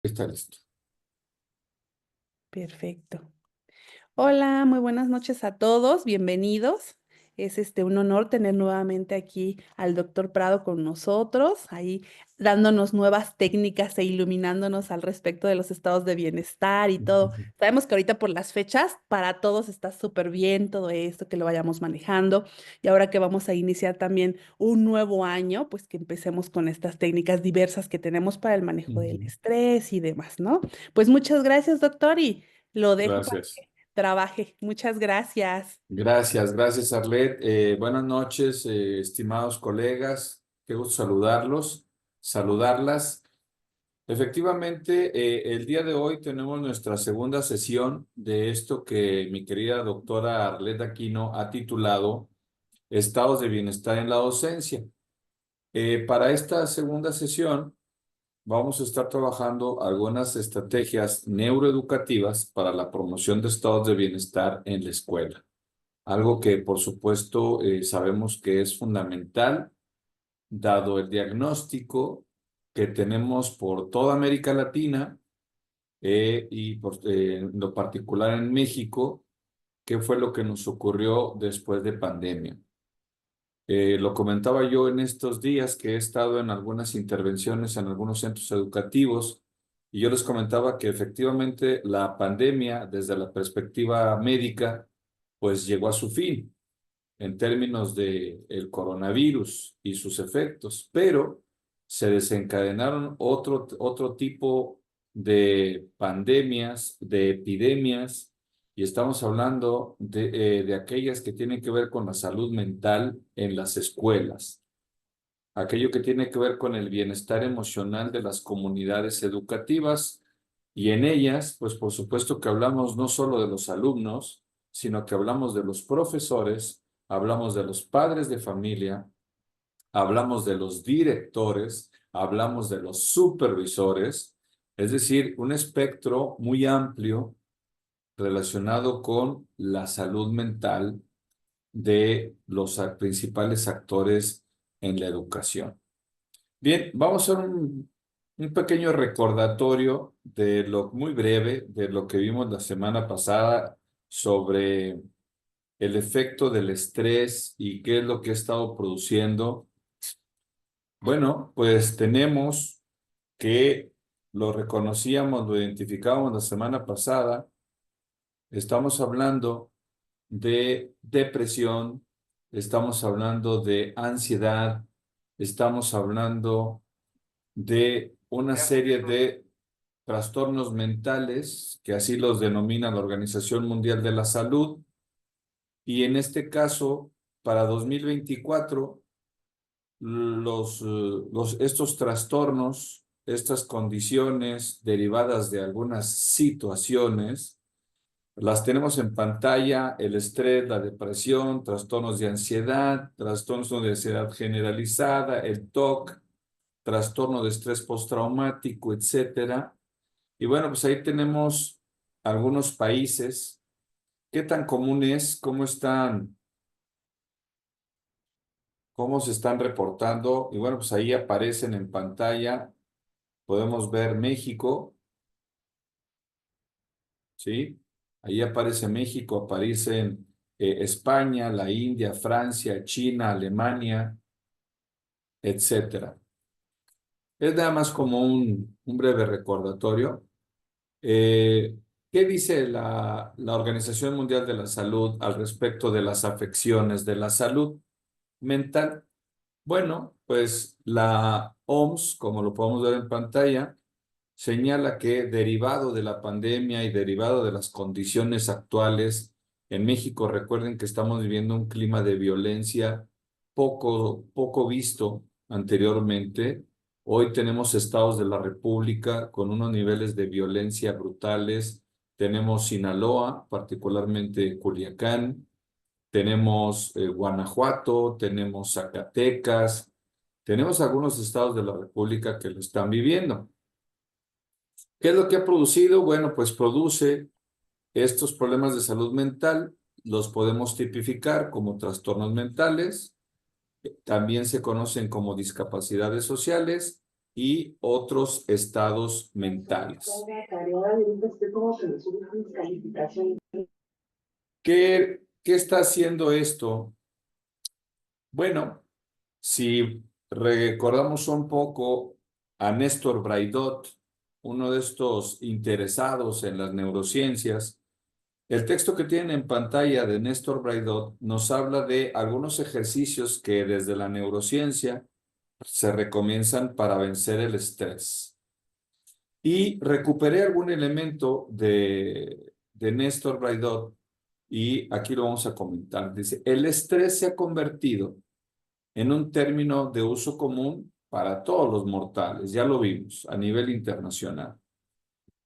Está listo. Perfecto. Hola, muy buenas noches a todos, bienvenidos. Es un honor tener nuevamente aquí al doctor Prado con nosotros, ahí dándonos nuevas técnicas e iluminándonos al respecto de los estados de bienestar y todo. Sabemos que ahorita por las fechas para todos está súper bien todo esto, que lo vayamos manejando. Y ahora que vamos a iniciar también un nuevo año, pues que empecemos con estas técnicas diversas que tenemos para el manejo del Ujú. estrés y demás, ¿no? Pues muchas gracias, doctor, y lo dejo para Gracias. que trabaje. Muchas gracias. Gracias, Arlet. Buenas noches, estimados colegas. Qué gusto saludarlas. Efectivamente, el día de hoy tenemos nuestra segunda sesión de esto que mi querida doctora Arlet Aquino ha titulado Estados de Bienestar en la Docencia. Para esta segunda sesión, vamos a estar trabajando algunas estrategias neuroeducativas para la promoción de estados de bienestar en la escuela. Algo que, por supuesto, sabemos que es fundamental, dado el diagnóstico que tenemos por toda América Latina en lo particular en México, qué fue lo que nos ocurrió después de pandemia. Lo comentaba yo en estos días que he estado en algunas intervenciones en algunos centros educativos y yo les comentaba que efectivamente la pandemia, desde la perspectiva médica, pues llegó a su fin en términos de el coronavirus y sus efectos, pero se desencadenaron otro tipo de pandemias, de epidemias, y estamos hablando de aquellas que tienen que ver con la salud mental en las escuelas, aquello que tiene que ver con el bienestar emocional de las comunidades educativas, y en ellas, pues por supuesto que hablamos no solo de los alumnos, sino que hablamos de los profesores, hablamos de los padres de familia, hablamos de los directores, hablamos de los supervisores, es decir, un espectro muy amplio relacionado con la salud mental de los principales actores en la educación. Bien, vamos a hacer un pequeño recordatorio de lo muy breve de lo que vimos la semana pasada sobre el efecto del estrés y qué es lo que ha estado produciendo. Bueno, pues tenemos que lo reconocíamos, lo identificábamos la semana pasada. Estamos hablando de depresión, estamos hablando de ansiedad, estamos hablando de una serie de trastornos mentales, que así los denomina la Organización Mundial de la Salud, y en este caso, para 2024, estos trastornos, estas condiciones derivadas de algunas situaciones, las tenemos en pantalla: el estrés, la depresión, trastornos de ansiedad, trastornos de ansiedad generalizada, el TOC, trastorno de estrés postraumático, etcétera. Y bueno, pues ahí tenemos algunos países. ¿Qué tan común es? ¿Cómo se están reportando? Y bueno, pues ahí aparecen en pantalla. Podemos ver México, ¿sí? Ahí aparece México, aparecen España, la India, Francia, China, Alemania, etcétera. Es nada más como un breve recordatorio. Eh, ¿Qué dice la Organización Mundial de la Salud al respecto de las afecciones de la salud mental? Bueno, pues la OMS, como lo podemos ver en pantalla, señala que derivado de la pandemia y derivado de las condiciones actuales en México, recuerden que estamos viviendo un clima de violencia poco visto anteriormente. Hoy tenemos estados de la República con unos niveles de violencia brutales. Tenemos Sinaloa, particularmente Culiacán, tenemos Guanajuato, tenemos Zacatecas, tenemos algunos estados de la República que lo están viviendo. ¿Qué es lo que ha producido? Bueno, pues produce estos problemas de salud mental, los podemos tipificar como trastornos mentales, también se conocen como discapacidades sociales, y otros estados mentales. ¿Qué está haciendo esto? Bueno, si recordamos un poco a Néstor Braidot, uno de estos interesados en las neurociencias, el texto que tienen en pantalla de Néstor Braidot nos habla de algunos ejercicios que desde la neurociencia se recomienzan para vencer el estrés. Y recuperé algún elemento de Néstor Braidot y aquí lo vamos a comentar. Dice, el estrés se ha convertido en un término de uso común para todos los mortales, ya lo vimos a nivel internacional.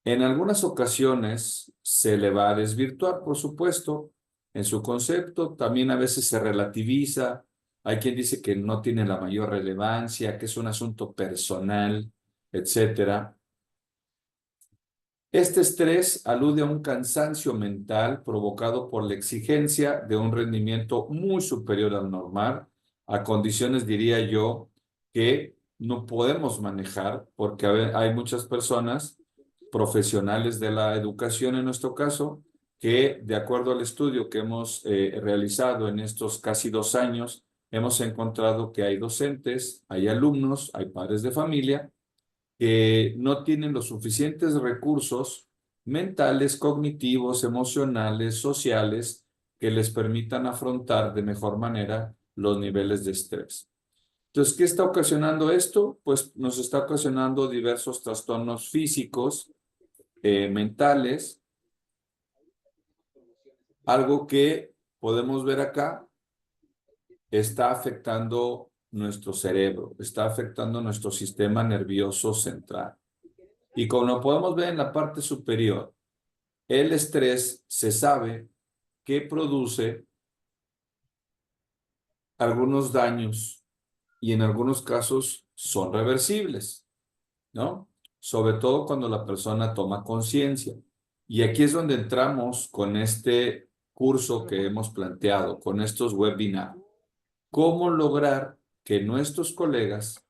En algunas ocasiones se le va a desvirtuar, por supuesto, en su concepto, también a veces se relativiza, hay quien dice que no tiene la mayor relevancia, que es un asunto personal, etcétera. Este estrés alude a un cansancio mental provocado por la exigencia de un rendimiento muy superior al normal, a condiciones, diría yo, que no podemos manejar, porque hay muchas personas profesionales de la educación en nuestro caso, que de acuerdo al estudio que hemos realizado en estos casi 2 años, hemos encontrado que hay docentes, hay alumnos, hay padres de familia que no tienen los suficientes recursos mentales, cognitivos, emocionales, sociales, que les permitan afrontar de mejor manera los niveles de estrés. Entonces, ¿qué está ocasionando esto? Pues nos está ocasionando diversos trastornos físicos, mentales, algo que podemos ver acá está afectando nuestro cerebro, está afectando nuestro sistema nervioso central. Y como lo podemos ver en la parte superior, el estrés se sabe que produce algunos daños y en algunos casos son reversibles, ¿no? Sobre todo cuando la persona toma conciencia. Y aquí es donde entramos con este curso que hemos planteado, con estos webinars. ¿Cómo lograr que nuestros colegas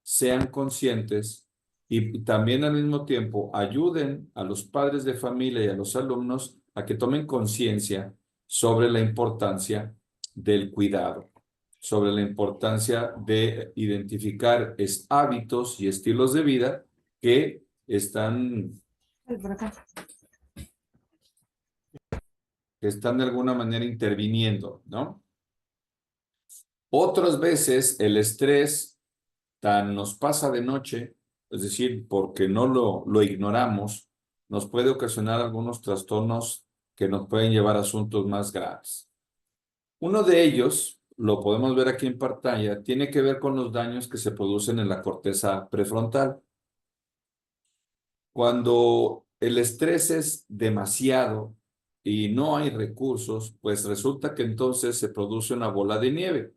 sean conscientes y también al mismo tiempo ayuden a los padres de familia y a los alumnos a que tomen conciencia sobre la importancia del cuidado, sobre la importancia de identificar hábitos y estilos de vida que están de alguna manera interviniendo, ¿no? Otras veces el estrés tan nos pasa de noche, es decir, porque no lo ignoramos, nos puede ocasionar algunos trastornos que nos pueden llevar a asuntos más graves. Uno de ellos, lo podemos ver aquí en pantalla, tiene que ver con los daños que se producen en la corteza prefrontal. Cuando el estrés es demasiado y no hay recursos, pues resulta que entonces se produce una bola de nieve.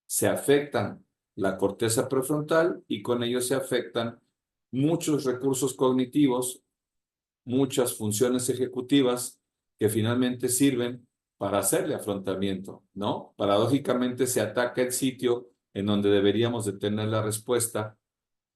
Se afectan la corteza prefrontal y con ello se afectan muchos recursos cognitivos, muchas funciones ejecutivas que finalmente sirven para hacerle afrontamiento, ¿no? Paradójicamente se ataca el sitio en donde deberíamos de tener la respuesta,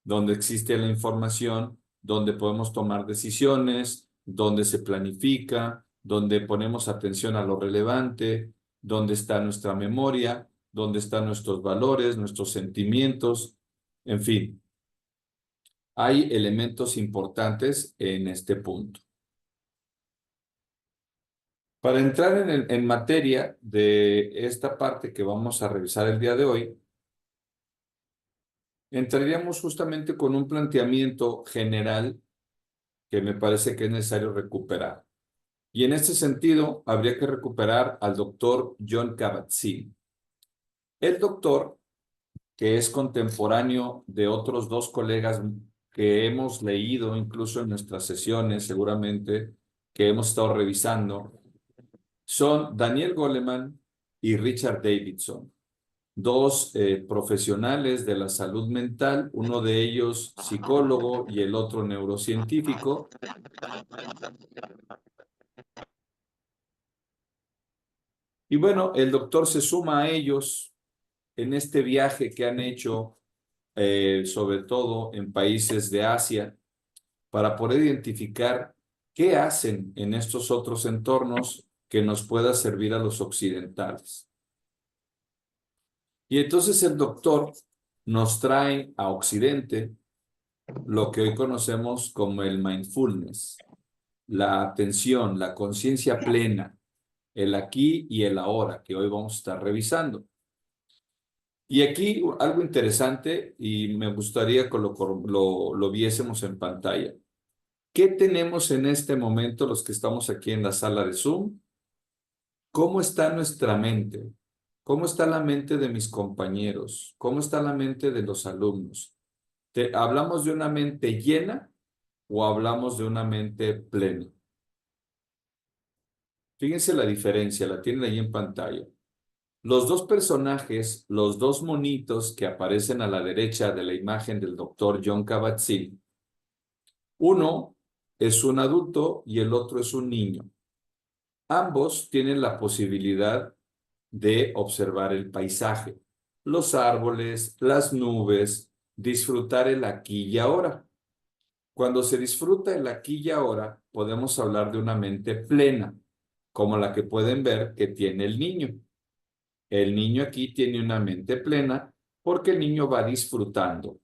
donde existe la información, donde podemos tomar decisiones, donde se planifica, donde ponemos atención a lo relevante, donde está nuestra memoria, donde están nuestros valores, nuestros sentimientos, en fin. Hay elementos importantes en este punto. Para entrar en materia de esta parte que vamos a revisar el día de hoy, entraríamos justamente con un planteamiento general que me parece que es necesario recuperar. Y en este sentido, habría que recuperar al doctor John Kabat-Zinn. El doctor, que es contemporáneo de otros dos colegas que hemos leído incluso en nuestras sesiones, seguramente, que hemos estado revisando, son Daniel Goleman y Richard Davidson, dos profesionales de la salud mental, uno de ellos psicólogo y el otro neurocientífico. Y bueno, el doctor se suma a ellos en este viaje que han hecho sobre todo en países de Asia, para poder identificar qué hacen en estos otros entornos que nos pueda servir a los occidentales. Y entonces el doctor nos trae a Occidente lo que hoy conocemos como el mindfulness, la atención, la conciencia plena, el aquí y el ahora, que hoy vamos a estar revisando. Y aquí algo interesante, y me gustaría que lo viésemos en pantalla. ¿Qué tenemos en este momento los que estamos aquí en la sala de Zoom? ¿Cómo está nuestra mente? ¿Cómo está la mente de mis compañeros? ¿Cómo está la mente de los alumnos? ¿Hablamos de una mente llena o hablamos de una mente plena? Fíjense la diferencia, la tienen ahí en pantalla. Los dos personajes, los dos monitos que aparecen a la derecha de la imagen del doctor John Kabat-Zinn, uno es un adulto y el otro es un niño. Ambos tienen la posibilidad de observar el paisaje, los árboles, las nubes, disfrutar el aquí y ahora. Cuando se disfruta el aquí y ahora, podemos hablar de una mente plena, como la que pueden ver que tiene el niño. El niño aquí tiene una mente plena porque el niño va disfrutando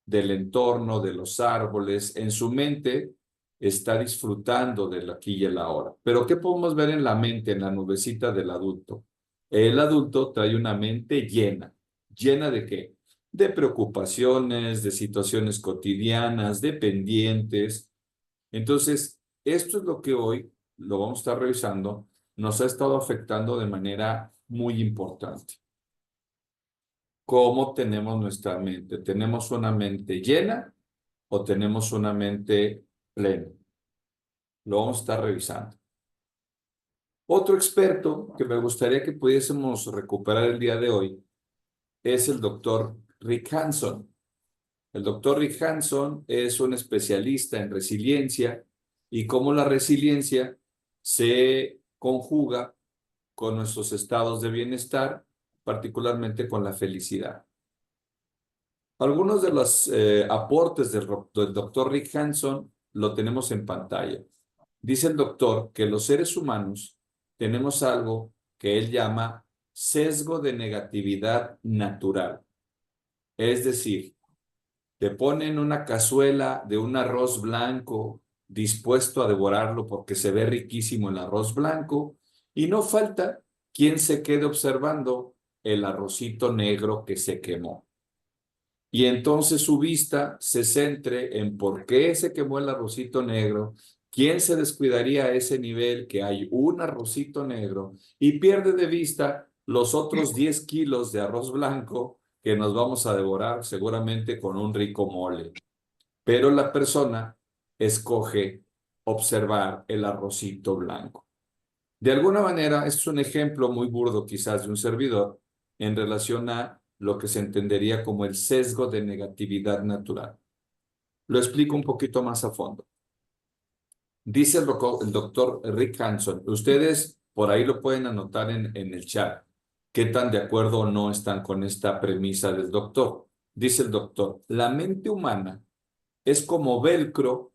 del entorno, de los árboles. En su mente está disfrutando del aquí y el ahora. Pero ¿qué podemos ver en la mente, en la nubecita del adulto? El adulto trae una mente llena. ¿Llena de qué? De preocupaciones, de situaciones cotidianas, de pendientes. Entonces, esto es lo que hoy lo vamos a estar revisando, nos ha estado afectando de manera muy importante. ¿Cómo tenemos nuestra mente? ¿Tenemos una mente llena o tenemos una mente plena? Lo vamos a estar revisando. Otro experto que me gustaría que pudiésemos recuperar el día de hoy es el doctor Rick Hanson. El doctor Rick Hanson es un especialista en resiliencia y cómo la resiliencia se conjuga con nuestros estados de bienestar, particularmente con la felicidad. Algunos de los aportes del doctor Rick Hanson lo tenemos en pantalla. Dice el doctor que los seres humanos tenemos algo que él llama sesgo de negatividad natural. Es decir, te ponen una cazuela de un arroz blanco dispuesto a devorarlo porque se ve riquísimo el arroz blanco y no falta quien se quede observando el arrocito negro que se quemó. Y entonces su vista se centre en por qué se quemó el arrocito negro, quién se descuidaría a ese nivel que hay un arrocito negro y pierde de vista los otros 10 kilos de arroz blanco que nos vamos a devorar seguramente con un rico mole. Pero la persona escoge observar el arrocito blanco. De alguna manera, este es un ejemplo muy burdo quizás de un servidor en relación a lo que se entendería como el sesgo de negatividad natural. Lo explico un poquito más a fondo. Dice el doctor Rick Hanson, ustedes por ahí lo pueden anotar en el chat, qué tan de acuerdo o no están con esta premisa del doctor. Dice el doctor, la mente humana es como velcro,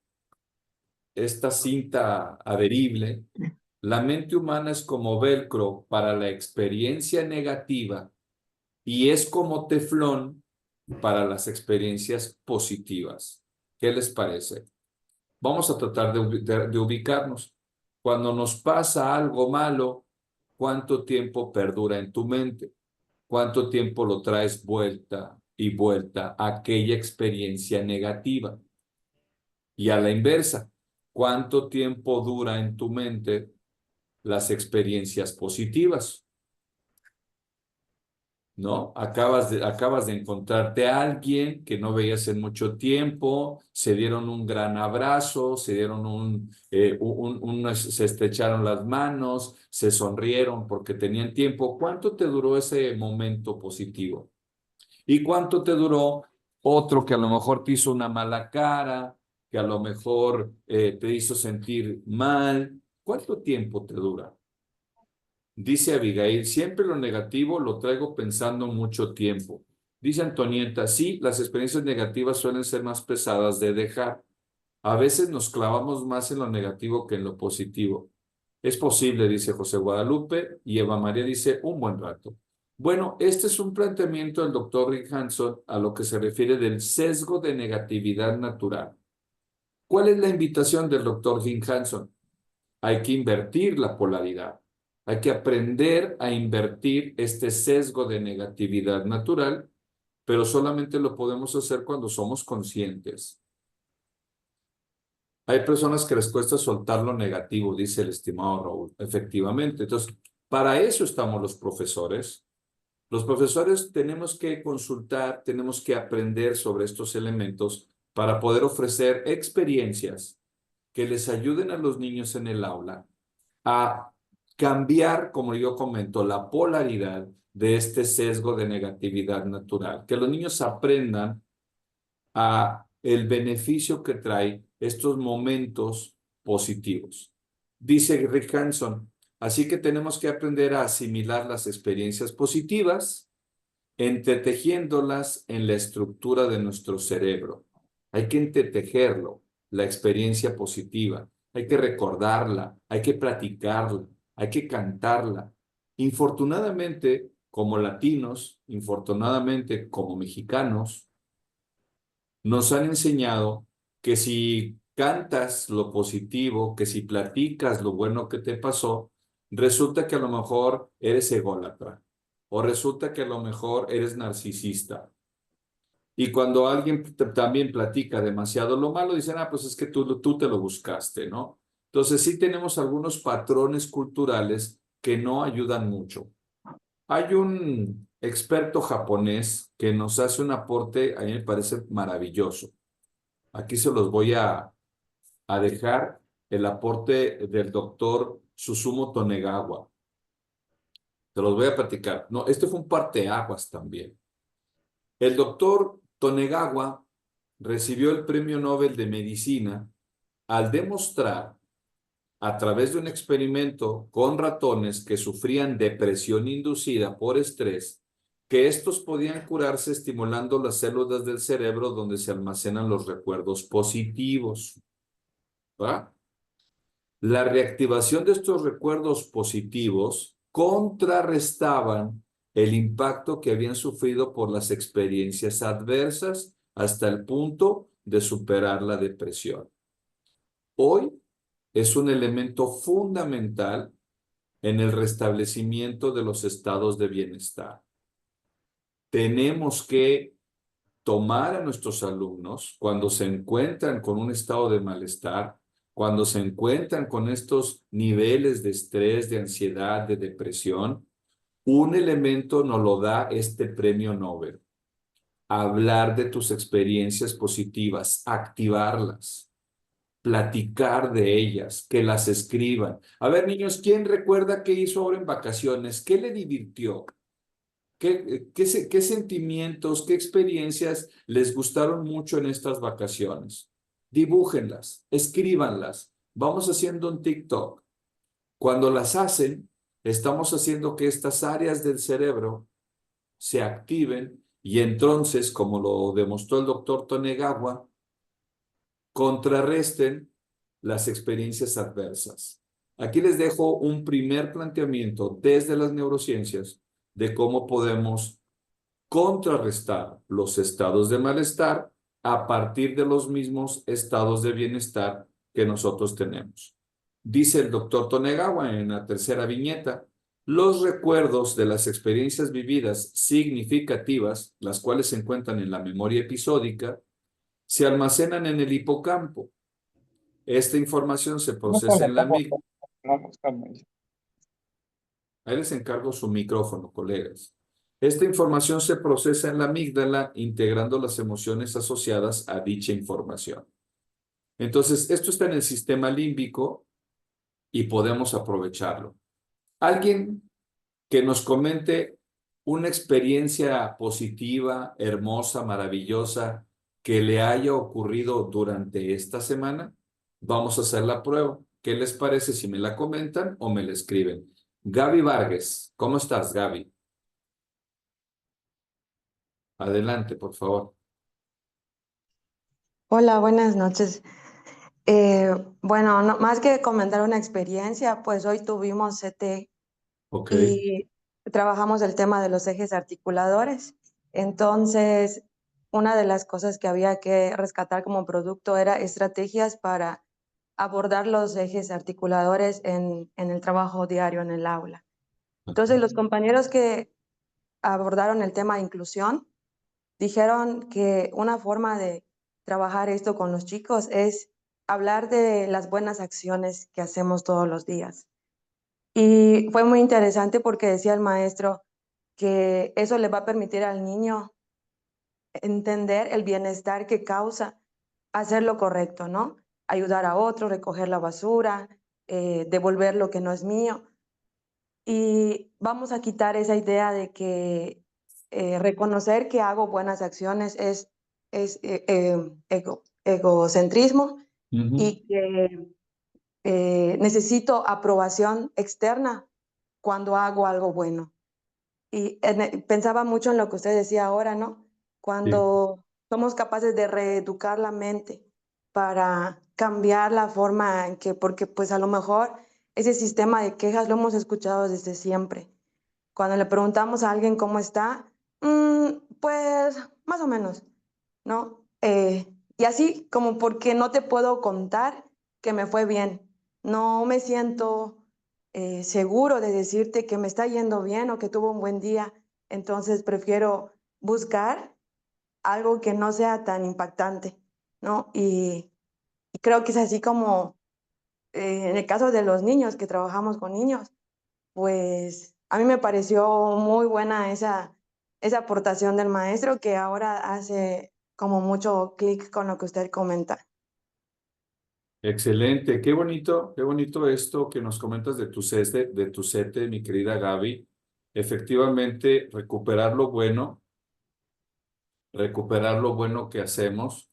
esta cinta adherible. La mente humana es como velcro para la experiencia negativa y es como teflón para las experiencias positivas. ¿Qué les parece? Vamos a tratar de ubicarnos. Cuando nos pasa algo malo, ¿cuánto tiempo perdura en tu mente? ¿Cuánto tiempo lo traes vuelta y vuelta a aquella experiencia negativa? Y a la inversa, ¿cuánto tiempo dura en tu mente las experiencias positivas? ¿No? Acabas de encontrarte a alguien que no veías en mucho tiempo, se dieron un gran abrazo, se dieron se estrecharon las manos, se sonrieron porque tenían tiempo. ¿Cuánto te duró ese momento positivo? ¿Y cuánto te duró otro que a lo mejor te hizo una mala cara, que a lo mejor te hizo sentir mal? ¿Cuánto tiempo te dura? Dice Abigail, siempre lo negativo lo traigo pensando mucho tiempo. Dice Antonieta, sí, las experiencias negativas suelen ser más pesadas de dejar. A veces nos clavamos más en lo negativo que en lo positivo. Es posible, dice José Guadalupe, y Eva María dice, un buen rato. Bueno, este es un planteamiento del doctor Rick Hanson a lo que se refiere del sesgo de negatividad natural. ¿Cuál es la invitación del doctor Rick Hanson? Hay que invertir la polaridad. Hay que aprender a invertir este sesgo de negatividad natural, pero solamente lo podemos hacer cuando somos conscientes. Hay personas que les cuesta soltar lo negativo, dice el estimado Raúl. Efectivamente. Entonces, para eso estamos los profesores. Los profesores tenemos que consultar, tenemos que aprender sobre estos elementos para poder ofrecer experiencias que les ayuden a los niños en el aula a cambiar, como yo comento, la polaridad de este sesgo de negatividad natural. Que los niños aprendan a el beneficio que trae estos momentos positivos. Dice Rick Hanson, así que tenemos que aprender a asimilar las experiencias positivas, entretejiéndolas en la estructura de nuestro cerebro. Hay que entretejerlo, la experiencia positiva. Hay que recordarla, hay que platicarla, hay que cantarla. Infortunadamente, como latinos, infortunadamente, como mexicanos, nos han enseñado que si cantas lo positivo, que si platicas lo bueno que te pasó, resulta que a lo mejor eres ególatra o resulta que a lo mejor eres narcisista. Y cuando alguien también platica demasiado lo malo, dicen, ah, pues es que tú te lo buscaste, ¿no? Entonces sí tenemos algunos patrones culturales que no ayudan mucho. Hay un experto japonés que nos hace un aporte, a mí me parece maravilloso. Aquí se los voy a dejar el aporte del doctor Susumu Tonegawa. Se los voy a platicar. No, este fue un parteaguas también. El doctor Tonegawa recibió el Premio Nobel de Medicina al demostrar a través de un experimento con ratones que sufrían depresión inducida por estrés, que estos podían curarse estimulando las células del cerebro donde se almacenan los recuerdos positivos. ¿Va? La reactivación de estos recuerdos positivos contrarrestaban el impacto que habían sufrido por las experiencias adversas hasta el punto de superar la depresión. Hoy es un elemento fundamental en el restablecimiento de los estados de bienestar. Tenemos que tomar a nuestros alumnos cuando se encuentran con un estado de malestar, cuando se encuentran con estos niveles de estrés, de ansiedad, de depresión. Un elemento nos lo da este premio Nobel. Hablar de tus experiencias positivas, activarlas, platicar de ellas, que las escriban. A ver, niños, ¿quién recuerda qué hizo ahora en vacaciones? ¿Qué le divirtió? ¿Qué sentimientos, qué experiencias les gustaron mucho en estas vacaciones? Dibújenlas, escríbanlas. Vamos haciendo un TikTok. Cuando las hacen, estamos haciendo que estas áreas del cerebro se activen y entonces, como lo demostró el doctor Tonegawa, contrarresten las experiencias adversas. Aquí les dejo un primer planteamiento desde las neurociencias de cómo podemos contrarrestar los estados de malestar a partir de los mismos estados de bienestar que nosotros tenemos. Dice el doctor Tonegawa en la tercera viñeta, los recuerdos de las experiencias vividas significativas, las cuales se encuentran en la memoria episódica, se almacenan en el hipocampo. Esta información se procesa en la amígdala. Ahí les encargo su micrófono, colegas. Esta información se procesa en la amígdala, integrando las emociones asociadas a dicha información. Entonces, esto está en el sistema límbico y podemos aprovecharlo. Alguien que nos comente una experiencia positiva, hermosa, maravillosa, que le haya ocurrido durante esta semana. Vamos a hacer la prueba. ¿Qué les parece si me la comentan o me la escriben? Gaby Vargas, ¿cómo estás, Gaby? Adelante, por favor. Hola, buenas noches. Bueno, más que comentar una experiencia, pues hoy tuvimos CT Ok. y trabajamos el tema de los ejes articuladores. Entonces, una de las cosas que había que rescatar como producto era estrategias para abordar los ejes articuladores en el trabajo diario en el aula. Entonces, los compañeros que abordaron el tema de inclusión dijeron que una forma de trabajar esto con los chicos es hablar de las buenas acciones que hacemos todos los días. Y fue muy interesante porque decía el maestro que eso le va a permitir al niño entender el bienestar que causa hacer lo correcto, ¿no? Ayudar a otro, recoger la basura, devolver lo que no es mío. Y vamos a quitar esa idea de que reconocer que hago buenas acciones es egocentrismo Ujú. y que necesito aprobación externa cuando hago algo bueno. Y pensaba mucho en lo que usted decía ahora, ¿no? Sí. Cuando somos capaces de reeducar la mente para cambiar la forma en que, porque pues a lo mejor ese sistema de quejas lo hemos escuchado desde siempre. Cuando le preguntamos a alguien cómo está, pues más o menos, ¿no? Y así como porque no te puedo contar que me fue bien. No me siento seguro de decirte que me está yendo bien o que tuvo un buen día. Entonces prefiero buscar algo que no sea tan impactante, ¿no? Y creo que es así como en el caso de los niños, que trabajamos con niños, pues a mí me pareció muy buena esa aportación del maestro que ahora hace como mucho clic con lo que usted comenta. Excelente, qué bonito esto que nos comentas de tu sete, mi querida Gaby. Efectivamente, recuperar lo bueno que hacemos,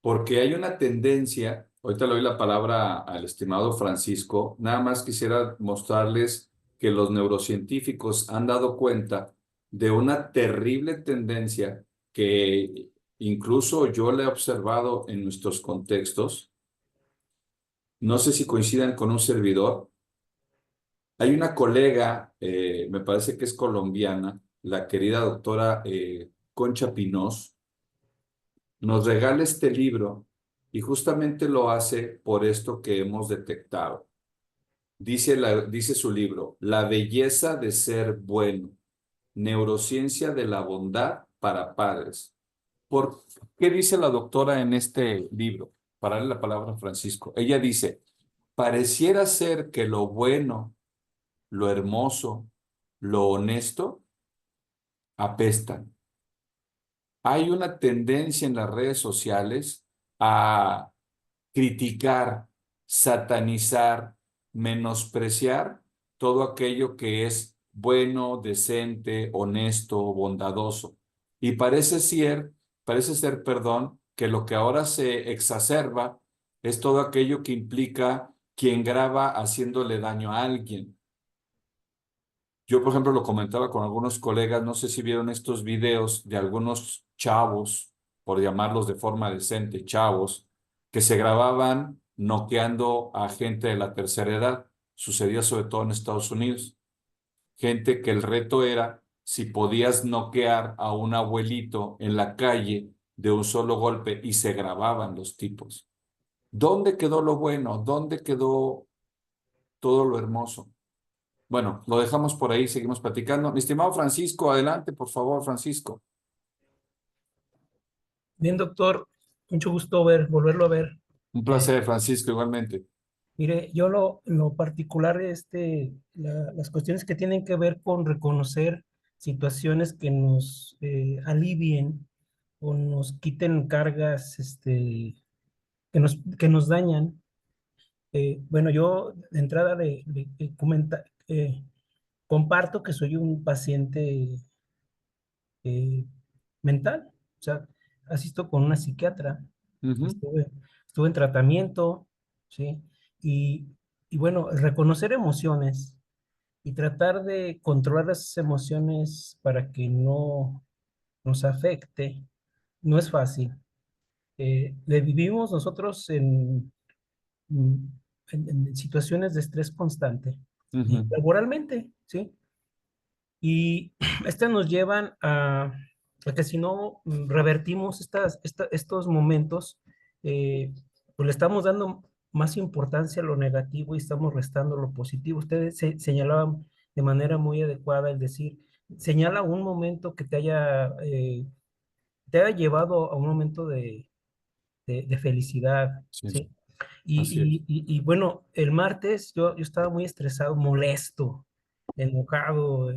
porque hay una tendencia, ahorita le doy la palabra al estimado Francisco, nada más quisiera mostrarles que los neurocientíficos han dado cuenta de una terrible tendencia que incluso yo le he observado en nuestros contextos. No sé si coincidan con un servidor. Hay una colega, me parece que es colombiana, la querida doctora Concha Pinós, nos regala este libro y justamente lo hace por esto que hemos detectado. Dice su libro, La belleza de ser bueno, neurociencia de la bondad para padres. ¿Por qué dice la doctora en este libro? Para darle la palabra a Francisco. Ella dice, pareciera ser que lo bueno, lo hermoso, lo honesto apestan. Hay una tendencia en las redes sociales a criticar, satanizar, menospreciar todo aquello que es bueno, decente, honesto, bondadoso. Y parece ser, perdón, que lo que ahora se exacerba es todo aquello que implica quien graba haciéndole daño a alguien. Yo, por ejemplo, lo comentaba con algunos colegas, no sé si vieron estos videos de algunos chavos, por llamarlos de forma decente, chavos, que se grababan noqueando a gente de la tercera edad. Sucedía sobre todo en Estados Unidos. Gente que el reto era si podías noquear a un abuelito en la calle de un solo golpe y se grababan los tipos. ¿Dónde quedó lo bueno? ¿Dónde quedó todo lo hermoso? Bueno, lo dejamos por ahí, seguimos platicando. Mi estimado Francisco, adelante, por favor, Francisco. Bien, doctor, mucho gusto volverlo a ver. Un Eh, placer, Francisco, igualmente. Mire, yo lo particular, las cuestiones que tienen que ver con reconocer situaciones que nos alivien o nos quiten cargas, que nos dañan. Bueno, yo de entrada comparto que soy un paciente eh, mental, o sea, asisto con una psiquiatra. Ujú. Estuve, estuve en tratamiento, ¿sí? Y, y bueno, reconocer emociones y tratar de controlar esas emociones para que no, nos afecte, no es fácil. Le vivimos nosotros mm, en situaciones de estrés constante y Ujú. laboralmente, ¿sí? Y estas nos llevan a que si no revertimos estos momentos, pues le estamos dando más importancia a lo negativo y estamos restando lo positivo. Ustedes señalaban de manera muy adecuada el decir, señala un momento que te haya llevado a un momento de felicidad, Sí, ¿sí? así es. Bueno, el martes yo estaba muy estresado, molesto, enojado,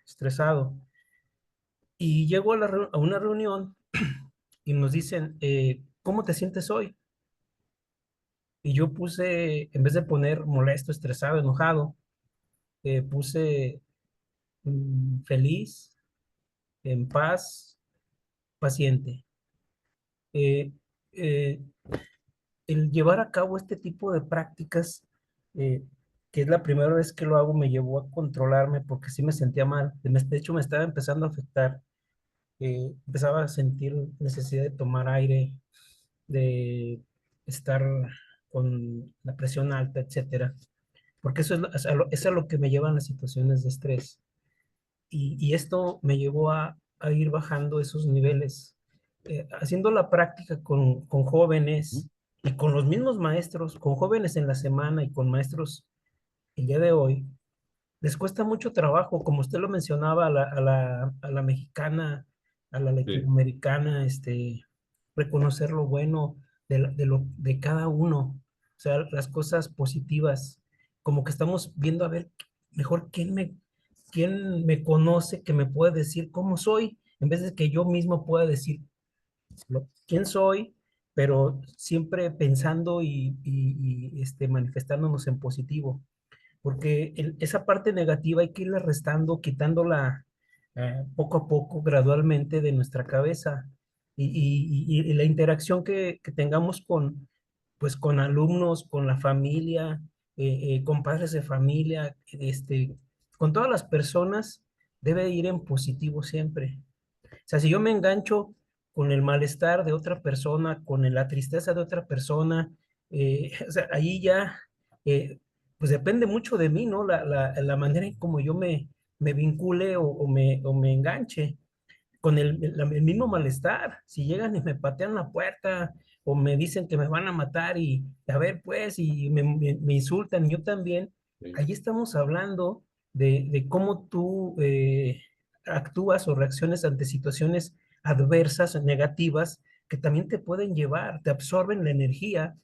estresado. Y llego a una reunión y nos dicen, ¿cómo te sientes hoy? Y yo puse, en vez de poner molesto, estresado, enojado, puse feliz, en paz, paciente. Eh, eh, el llevar a cabo este tipo de prácticas, eh, que es la primera vez que lo hago, me llevó a controlarme porque sí me sentía mal. De hecho, me estaba empezando a afectar. Empezaba a sentir necesidad de tomar aire, de estar con la presión alta, etcétera. Porque eso es a lo que me llevan las situaciones de estrés. Y esto me llevó a ir bajando esos niveles, haciendo la práctica con jóvenes y con los mismos maestros, con jóvenes en la semana y con maestros el día de hoy. Les cuesta mucho trabajo, como usted lo mencionaba, a la mexicana, a la Sí. latinoamericana, reconocer lo bueno de cada uno, o sea, las cosas positivas, como que estamos viendo a ver mejor quién me conoce, que me puede decir cómo soy, en vez de que yo mismo pueda decir quién soy, pero siempre pensando y manifestándonos en positivo porque esa parte negativa hay que irla restando, quitándola poco a poco, gradualmente de nuestra cabeza. Y la interacción que tengamos pues, con alumnos, con la familia, con padres de familia, con todas las personas, debe ir en positivo siempre. O sea, si yo me engancho con el malestar de otra persona, con la tristeza de otra persona, o sea, ahí ya, pues depende mucho de mí, ¿no? La manera en como yo me vincule o me enganche con el mismo malestar. Si llegan y me patean la puerta o me dicen que me van a matar y a ver, pues, y me insultan, yo también, Sí. ahí estamos hablando de cómo tú actúas o reacciones ante situaciones adversas, negativas, que también te pueden llevar, te absorben la energía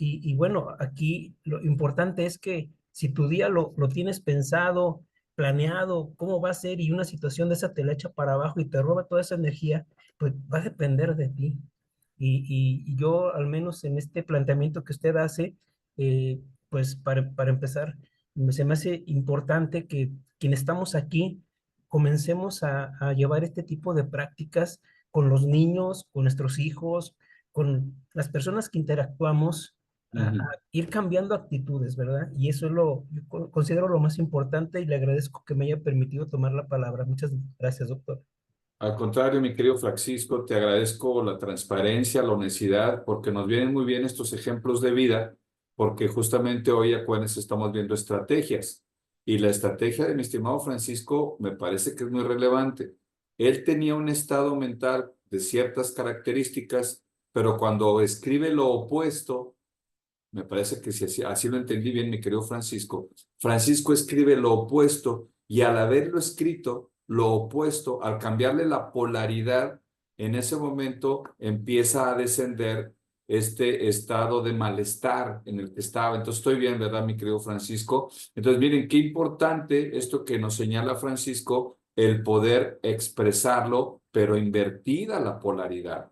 y bueno, aquí lo importante es que si tu día lo tienes pensado, planeado, cómo va a ser y una situación de esa te la echa para abajo y te roba toda esa energía, pues va a depender de ti. Y yo, al menos en este planteamiento que usted hace, eh, pues para empezar, se me hace importante que quienes estamos aquí comencemos a llevar este tipo de prácticas con los niños, con nuestros hijos, con las personas que interactuamos a Ujú. ir cambiando actitudes, ¿verdad? Y eso es yo considero lo más importante y le agradezco que me haya permitido tomar la palabra. Muchas gracias, doctor. Al contrario, mi querido Francisco, te agradezco la transparencia, la honestidad, porque nos vienen muy bien estos ejemplos de vida, porque justamente hoy a Cuenes estamos viendo estrategias. Y la estrategia de mi estimado Francisco me parece que es muy relevante. Él tenía un estado mental de ciertas características, pero cuando escribe lo opuesto, me parece que si así lo entendí bien, mi querido Francisco. Francisco escribe lo opuesto y al haberlo escrito lo opuesto, al cambiarle la polaridad, en ese momento empieza a descender este estado de malestar en el que estaba. Entonces estoy bien, ¿verdad, mi querido Francisco? Entonces miren, qué importante esto que nos señala Francisco, el poder expresarlo, pero invertida la polaridad.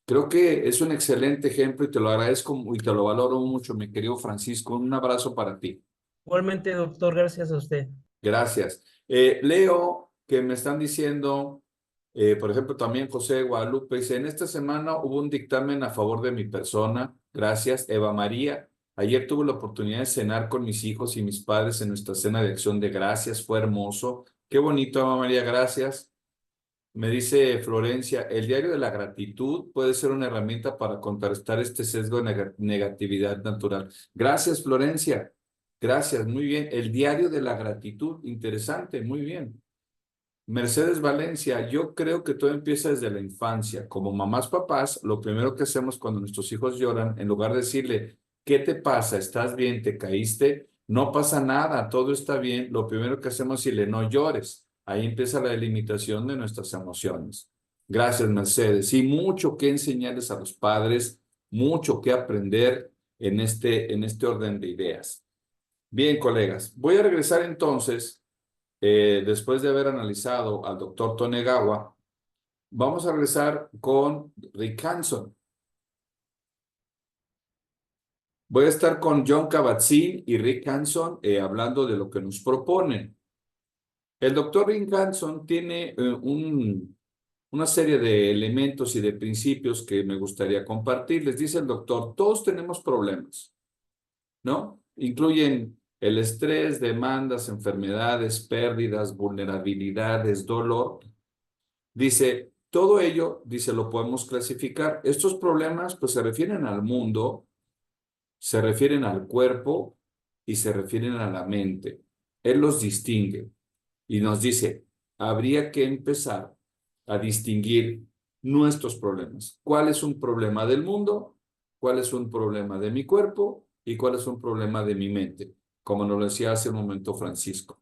Creo que es un excelente ejemplo y te lo agradezco y te lo valoro mucho, mi querido Francisco. Un abrazo para ti. Igualmente, doctor, gracias a usted. Gracias. Leo que me están diciendo, por ejemplo, también José de Guadalupe dice, en esta semana hubo un dictamen a favor de mi persona. Gracias, Eva María. Ayer tuve la oportunidad de cenar con mis hijos y mis padres en nuestra cena de acción de gracias. Fue hermoso. Qué bonito, Eva María, gracias. Me dice Florencia, el diario de la gratitud puede ser una herramienta para contrarrestar este sesgo de negatividad natural. Gracias, Florencia. Gracias, muy bien. El diario de la gratitud, interesante, muy bien. Mercedes Valencia, yo creo que todo empieza desde la infancia. Como mamás, papás, lo primero que hacemos cuando nuestros hijos lloran, en lugar de decirle, ¿qué te pasa? ¿Estás bien? ¿Te caíste? No pasa nada, todo está bien. Lo primero que hacemos es decirle, no llores. Ahí empieza la delimitación de nuestras emociones. Gracias, Mercedes. Y mucho que enseñarles a los padres, mucho que aprender en este orden de ideas. Bien, colegas, voy a regresar entonces después de haber analizado al doctor Tonegawa, vamos a regresar con Rick Hanson. Voy a estar con John Kabat-Zinn y Rick Hanson hablando de lo que nos proponen. El doctor Rick Hanson tiene una serie de elementos y de principios que me gustaría compartir. Les dice el doctor, todos tenemos problemas, ¿no? Incluyen el estrés, demandas, enfermedades, pérdidas, vulnerabilidades, dolor. Dice, todo ello, dice, lo podemos clasificar. Estos problemas, pues, se refieren al mundo, se refieren al cuerpo y se refieren a la mente. Él los distingue y nos dice, habría que empezar a distinguir nuestros problemas. ¿Cuál es un problema del mundo? ¿Cuál es un problema de mi cuerpo? ¿Y cuál es un problema de mi mente? Como nos lo decía hace un momento Francisco.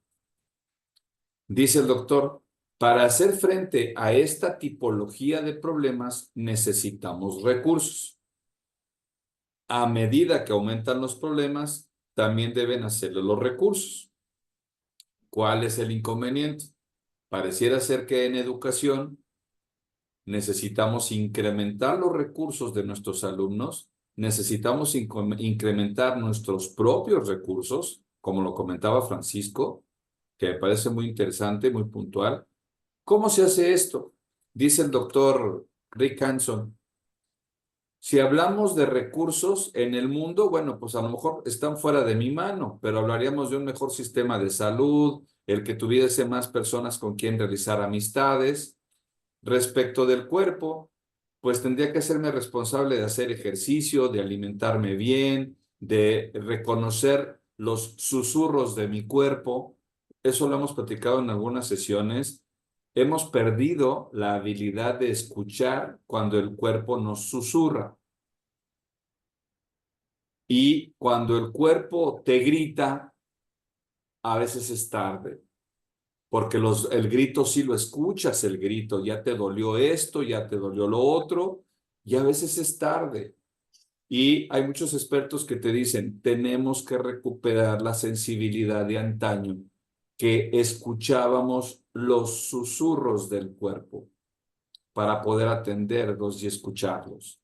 Dice el doctor, para hacer frente a esta tipología de problemas necesitamos recursos. A medida que aumentan los problemas, también deben hacerlo los recursos. ¿Cuál es el inconveniente? Pareciera ser que en educación necesitamos incrementar los recursos de nuestros alumnos, necesitamos incrementar nuestros propios recursos, como lo comentaba Francisco, que me parece muy interesante, muy puntual. ¿Cómo se hace esto? Dice el doctor Rick Hanson. Si hablamos de recursos en el mundo, bueno, pues a lo mejor están fuera de mi mano, pero hablaríamos de un mejor sistema de salud, el que tuviese más personas con quien realizar amistades. Respecto del cuerpo, pues tendría que hacerme responsable de hacer ejercicio, de alimentarme bien, de reconocer los susurros de mi cuerpo. Eso lo hemos platicado en algunas sesiones. Hemos perdido la habilidad de escuchar cuando el cuerpo nos susurra. Y cuando el cuerpo te grita, a veces es tarde. Porque el grito sí lo escuchas, el grito, ya te dolió esto, ya te dolió lo otro, y a veces es tarde. Y hay muchos expertos que te dicen, tenemos que recuperar la sensibilidad de antaño, que escuchábamos los susurros del cuerpo para poder atenderlos y escucharlos.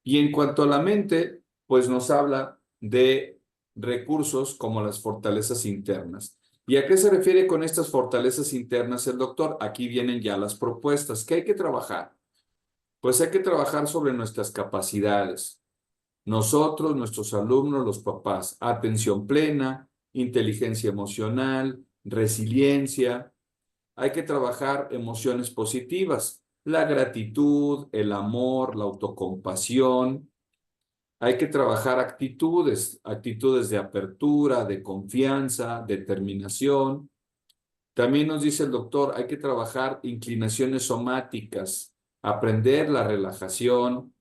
Y en cuanto a la mente, pues nos habla de recursos como las fortalezas internas. ¿Y a qué se refiere con estas fortalezas internas el doctor? Aquí vienen ya las propuestas. ¿Qué hay que trabajar? Pues hay que trabajar sobre nuestras capacidades. Nosotros, nuestros alumnos, los papás, atención plena, inteligencia emocional, resiliencia. Hay que trabajar emociones positivas, la gratitud, el amor, la autocompasión. Hay que trabajar actitudes de apertura, de confianza, determinación. También nos dice el doctor, hay que trabajar inclinaciones somáticas, aprender la relajación,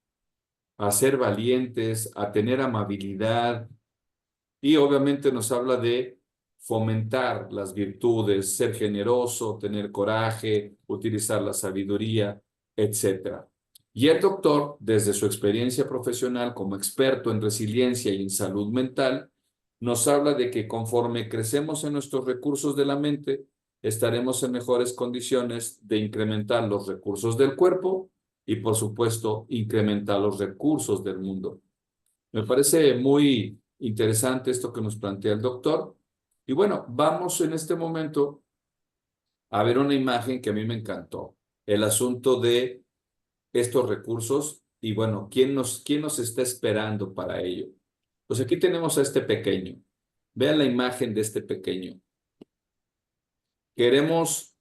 a ser valientes, a tener amabilidad. Y obviamente nos habla de fomentar las virtudes, ser generoso, tener coraje, utilizar la sabiduría, etc. Y el doctor, desde su experiencia profesional como experto en resiliencia y en salud mental, nos habla de que conforme crecemos en nuestros recursos de la mente, estaremos en mejores condiciones de incrementar los recursos del cuerpo y, por supuesto, incrementar los recursos del mundo. Me parece muy interesante esto que nos plantea el doctor. Y bueno, vamos en este momento a ver una imagen que a mí me encantó. El asunto de estos recursos y bueno, ¿quién nos está esperando para ello? Pues aquí tenemos a este pequeño. Vean la imagen de este pequeño. Queremos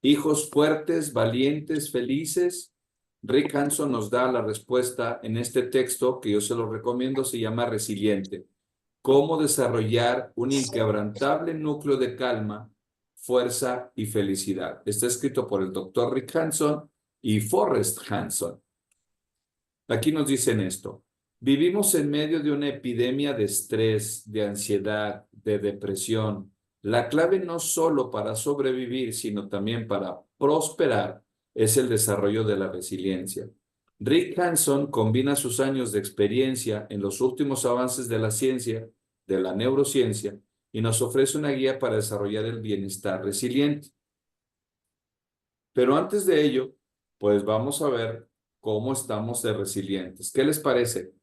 Hijos fuertes, valientes, felices. Rick Hanson nos da la respuesta en este texto, que yo se lo recomiendo, se llama Resiliente. Cómo desarrollar un inquebrantable núcleo de calma, fuerza y felicidad. Está escrito por el doctor Rick Hanson y Forrest Hanson. Aquí nos dicen esto. Vivimos en medio de una epidemia de estrés, de ansiedad, de depresión. La clave no solo para sobrevivir, sino también para prosperar, es el desarrollo de la resiliencia. Rick Hanson combina sus años de experiencia en los últimos avances de la ciencia, de la neurociencia, y nos ofrece una guía para desarrollar el bienestar resiliente. Pero antes de ello, pues vamos a ver cómo estamos de resilientes. ¿Qué les parece?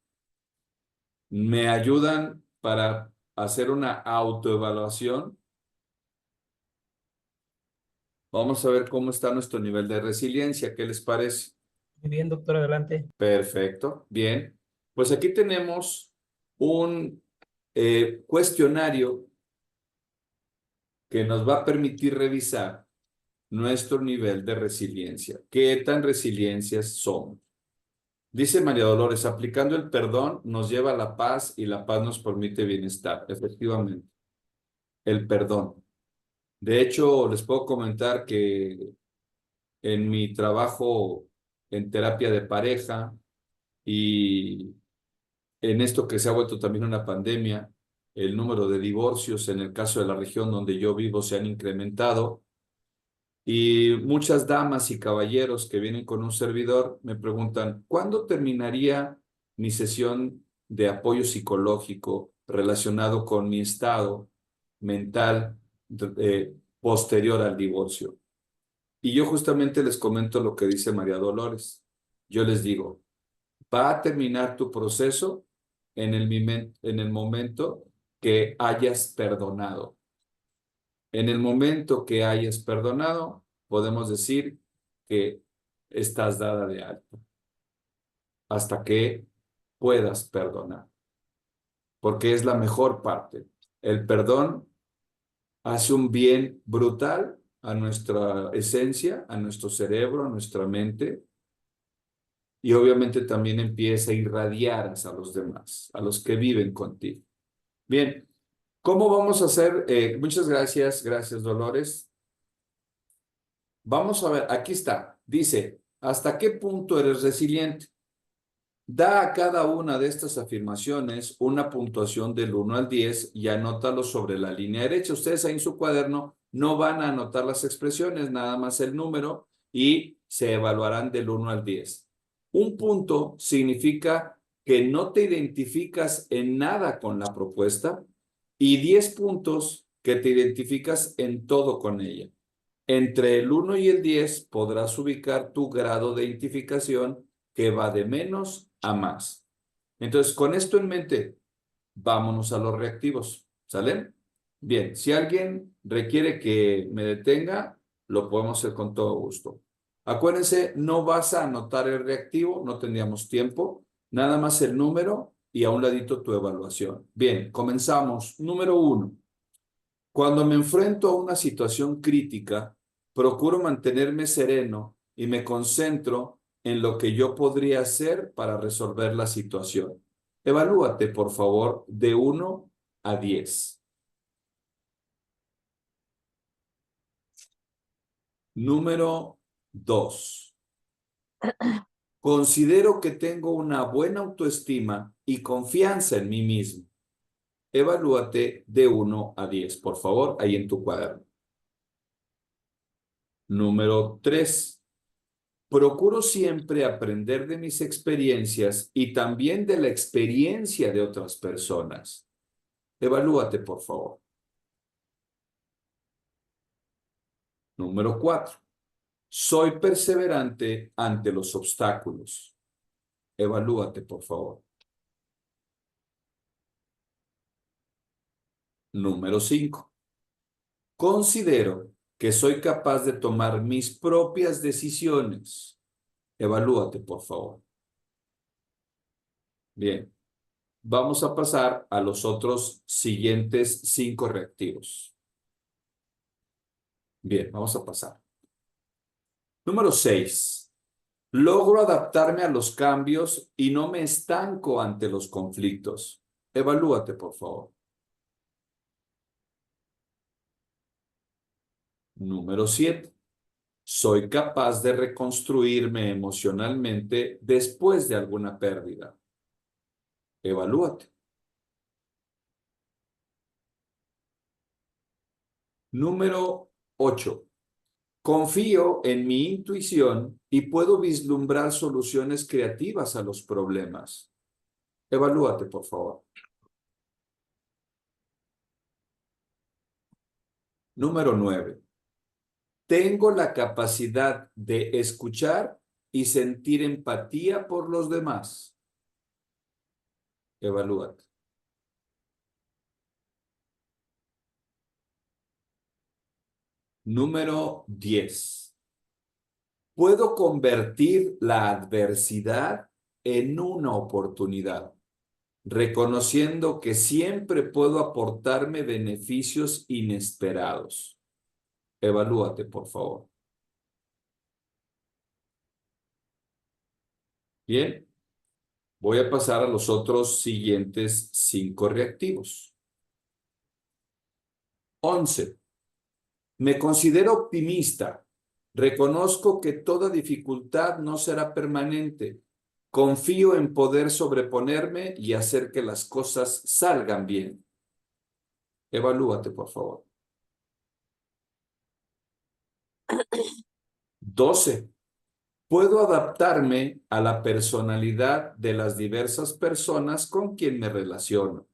¿Me ayudan para hacer una autoevaluación? Vamos a ver cómo está nuestro nivel de resiliencia. ¿Qué les parece? Muy bien, doctor, adelante. Perfecto, bien. Pues aquí tenemos un cuestionario que nos va a permitir revisar nuestro nivel de resiliencia. ¿Qué tan resiliencias somos? Dice María Dolores, aplicando el perdón nos lleva a la paz y la paz nos permite bienestar. Efectivamente, el perdón. De hecho, les puedo comentar que en mi trabajo en terapia de pareja y en esto que se ha vuelto también una pandemia, el número de divorcios en el caso de la región donde yo vivo se han incrementado y muchas damas y caballeros que vienen con un servidor me preguntan, ¿cuándo terminaría mi sesión de apoyo psicológico relacionado con mi estado mental posterior al divorcio? Y yo justamente les comento lo que dice María Dolores. Yo les digo, va a terminar tu proceso en el momento que hayas perdonado. En el momento que hayas perdonado, podemos decir que estás dada de alta hasta que puedas perdonar, porque es la mejor parte. El perdón hace un bien brutal a nuestra esencia, a nuestro cerebro, a nuestra mente, y obviamente también empieza a irradiar hacia los demás, a los que viven contigo. Bien, ¿cómo vamos a hacer? Muchas gracias, gracias Dolores. Vamos a ver, aquí está. Dice, ¿hasta qué punto eres resiliente? Da a cada una de estas afirmaciones una puntuación del 1 al 10 y anótalo sobre la línea derecha. Ustedes ahí en su cuaderno no van a anotar las expresiones, nada más el número y se evaluarán del 1 al 10. Un punto significa que no te identificas en nada con la propuesta y 10 puntos que te identificas en todo con ella. Entre el 1 y el 10 podrás ubicar tu grado de identificación que va de menos a más. Entonces, con esto en mente, vámonos a los reactivos. ¿Sale? Bien, si alguien requiere que me detenga, lo podemos hacer con todo gusto. Acuérdense, no vas a anotar el reactivo, no tendríamos tiempo, nada más el número y a un ladito tu evaluación. Bien, comenzamos. Número 1. Cuando me enfrento a una situación crítica, procuro mantenerme sereno y me concentro en lo que yo podría hacer para resolver la situación. Evalúate, por favor, de 1 a 10. Número 2. Considero que tengo una buena autoestima y confianza en mí mismo. Evalúate de 1 a 10, por favor, ahí en tu cuaderno. Número 3. Procuro siempre aprender de mis experiencias y también de la experiencia de otras personas. Evalúate, por favor. Número 4. Soy perseverante ante los obstáculos. Evalúate, por favor. Número 5. Considero que soy capaz de tomar mis propias decisiones. Evalúate, por favor. Bien. Vamos a pasar a los otros siguientes 5 reactivos. Bien, vamos a pasar. Número 6. Logro adaptarme a los cambios y no me estanco ante los conflictos. Evalúate, por favor. Número 7. Soy capaz de reconstruirme emocionalmente después de alguna pérdida. Evalúate. Número 8. Confío en mi intuición y puedo vislumbrar soluciones creativas a los problemas. Evalúate, por favor. Número 9. Tengo la capacidad de escuchar y sentir empatía por los demás. Evalúate. Número 10. Puedo convertir la adversidad en una oportunidad, reconociendo que siempre puedo aportarme beneficios inesperados. Evalúate, por favor. Bien, voy a pasar a los otros siguientes 5 reactivos. 11. Me considero optimista. Reconozco que toda dificultad no será permanente. Confío en poder sobreponerme y hacer que las cosas salgan bien. Evalúate, por favor. 12. Puedo adaptarme a la personalidad de las diversas personas con quien me relaciono.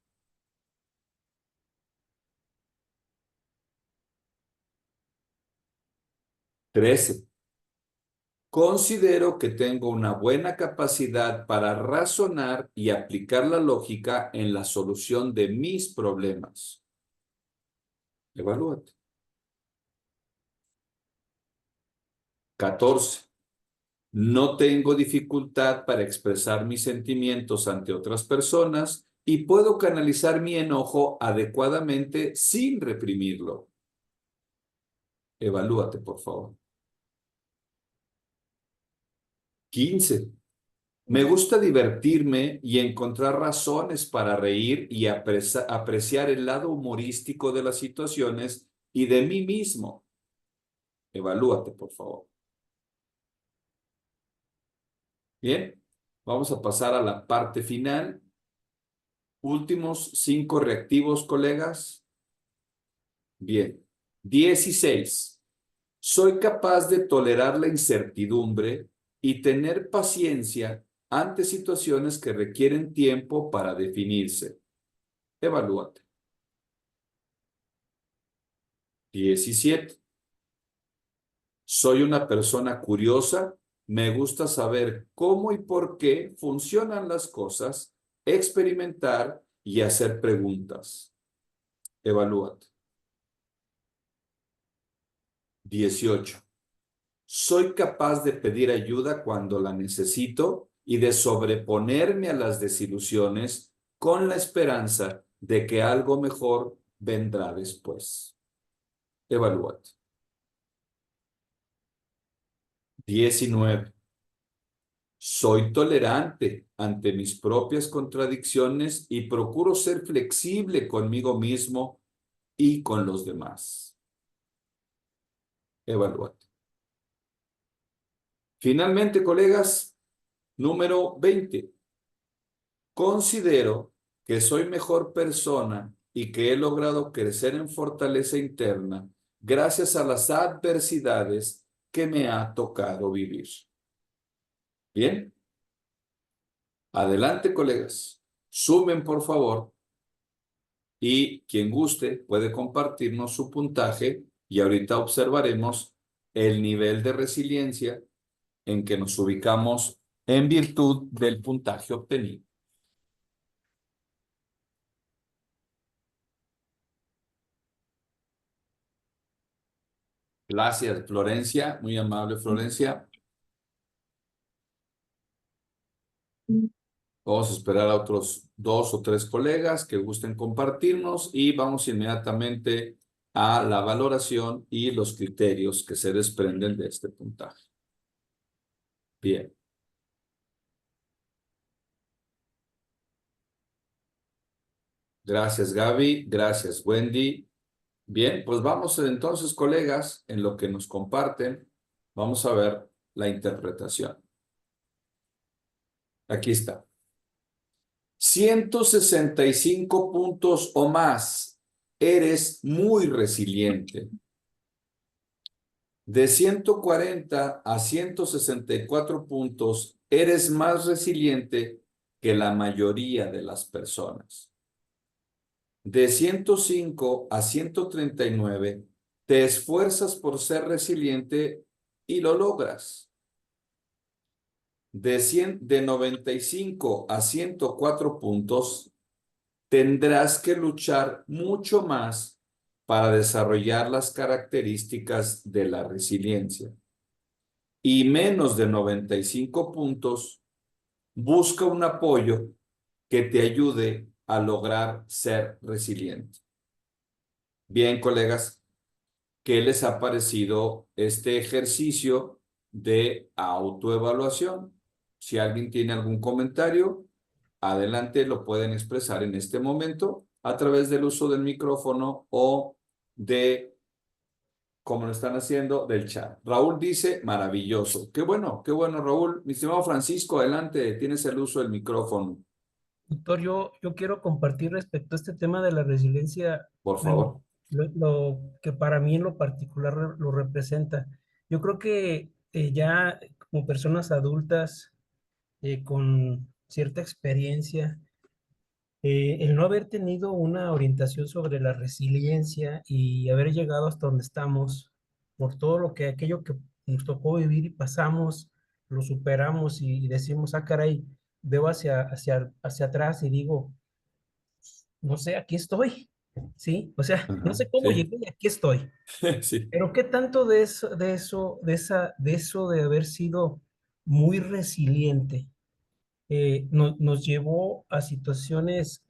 13. Considero que tengo una buena capacidad para razonar y aplicar la lógica en la solución de mis problemas. Evalúate. 14. No tengo dificultad para expresar mis sentimientos ante otras personas y puedo canalizar mi enojo adecuadamente sin reprimirlo. Evalúate, por favor. 15. Me gusta divertirme y encontrar razones para reír y apreciar el lado humorístico de las situaciones y de mí mismo. Evalúate, por favor. Bien, vamos a pasar a la parte final. Últimos 5 reactivos, colegas. Bien. 16. Soy capaz de tolerar la incertidumbre y tener paciencia ante situaciones que requieren tiempo para definirse. Evalúate. 17. Soy una persona curiosa. Me gusta saber cómo y por qué funcionan las cosas, experimentar y hacer preguntas. Evalúate. 18. Soy capaz de pedir ayuda cuando la necesito y de sobreponerme a las desilusiones con la esperanza de que algo mejor vendrá después. Evalúate. 19. Soy tolerante ante mis propias contradicciones y procuro ser flexible conmigo mismo y con los demás. Evalúate. Finalmente, colegas, número 20. Considero que soy mejor persona y que he logrado crecer en fortaleza interna gracias a las adversidades que me ha tocado vivir. Bien. Adelante, colegas. Sumen, por favor. Y quien guste puede compartirnos su puntaje y ahorita observaremos el nivel de resiliencia en que nos ubicamos en virtud del puntaje obtenido. Gracias, Florencia. Muy amable, Florencia. Vamos a esperar a otros 2 o 3 colegas que gusten compartirnos y vamos inmediatamente a la valoración y los criterios que se desprenden de este puntaje. Bien. Gracias, Gaby. Gracias, Wendy. Bien, pues vamos entonces, colegas, en lo que nos comparten, vamos a ver la interpretación. Aquí está. 165 puntos o más. Eres muy resiliente. De 140 a 164 puntos, eres más resiliente que la mayoría de las personas. De 105 a 139, te esfuerzas por ser resiliente y lo logras. De 95 a 104 puntos, tendrás que luchar mucho más para desarrollar las características de la resiliencia. Y menos de 95 puntos, busca un apoyo que te ayude a lograr ser resiliente. Bien, colegas, ¿qué les ha parecido este ejercicio de autoevaluación? Si alguien tiene algún comentario, adelante, lo pueden expresar en este momento a través del uso del micrófono o de, como lo están haciendo, del chat. Raúl dice, maravilloso. Qué bueno, Raúl. Mi estimado Francisco, adelante, tienes el uso del micrófono, Doctor, yo quiero compartir respecto a este tema de la resiliencia, por bueno, favor. lo que para mí en lo particular lo representa. Yo creo que ya como personas adultas con cierta experiencia, el no haber tenido una orientación sobre la resiliencia y haber llegado hasta donde estamos, por todo aquello que nos tocó vivir y pasamos, lo superamos y decimos, ah, caray, veo hacia atrás y digo, no sé, aquí estoy, ¿sí? O sea, no Ajá, sé cómo sí, llegué y aquí estoy. sí, Pero qué tanto de eso de haber sido muy resiliente nos llevó a situaciones,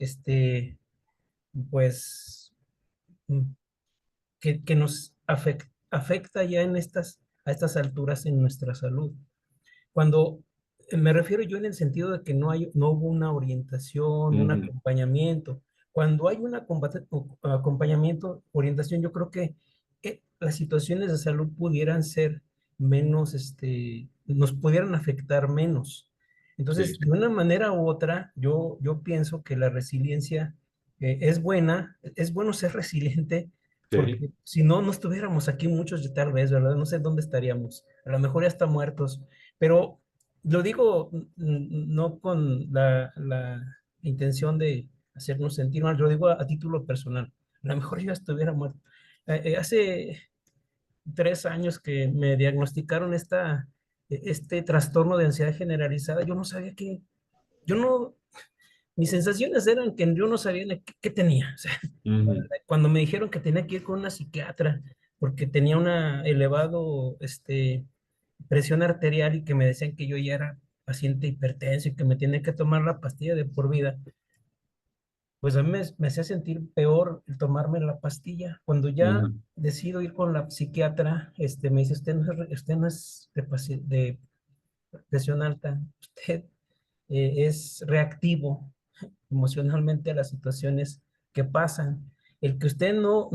pues, mm, que nos afecta ya a estas alturas en nuestra salud. Cuando me refiero yo en el sentido de que no hubo una orientación, un ujú, acompañamiento. Cuando hay un acompañamiento, orientación, yo creo que las situaciones de salud pudieran ser menos, nos pudieran afectar menos. sí, Entonces, de una manera u otra, yo pienso que la resiliencia es buena, es bueno ser resiliente, sí, porque si no, no estuviéramos aquí muchos tal vez, ¿verdad? No sé dónde estaríamos. A lo mejor ya está muertos, pero lo digo no con la intención de hacernos sentir mal, lo digo a título personal. A lo mejor yo ya estuviera muerto. Hace 3 años que me diagnosticaron este trastorno de ansiedad generalizada, yo no sabía yo no, mis sensaciones eran que yo no sabía ni qué tenía. O sea, ujú, cuando me dijeron que tenía que ir con una psiquiatra porque tenía una elevado, presión arterial y que me decían que yo ya era paciente hipertenso y que me tenía que tomar la pastilla de por vida, pues a mí me hacía sentir peor el tomarme la pastilla. Cuando ya ujú, decido ir con la psiquiatra, me dice, usted no es de presión alta, usted es reactivo emocionalmente a las situaciones que pasan. El que usted no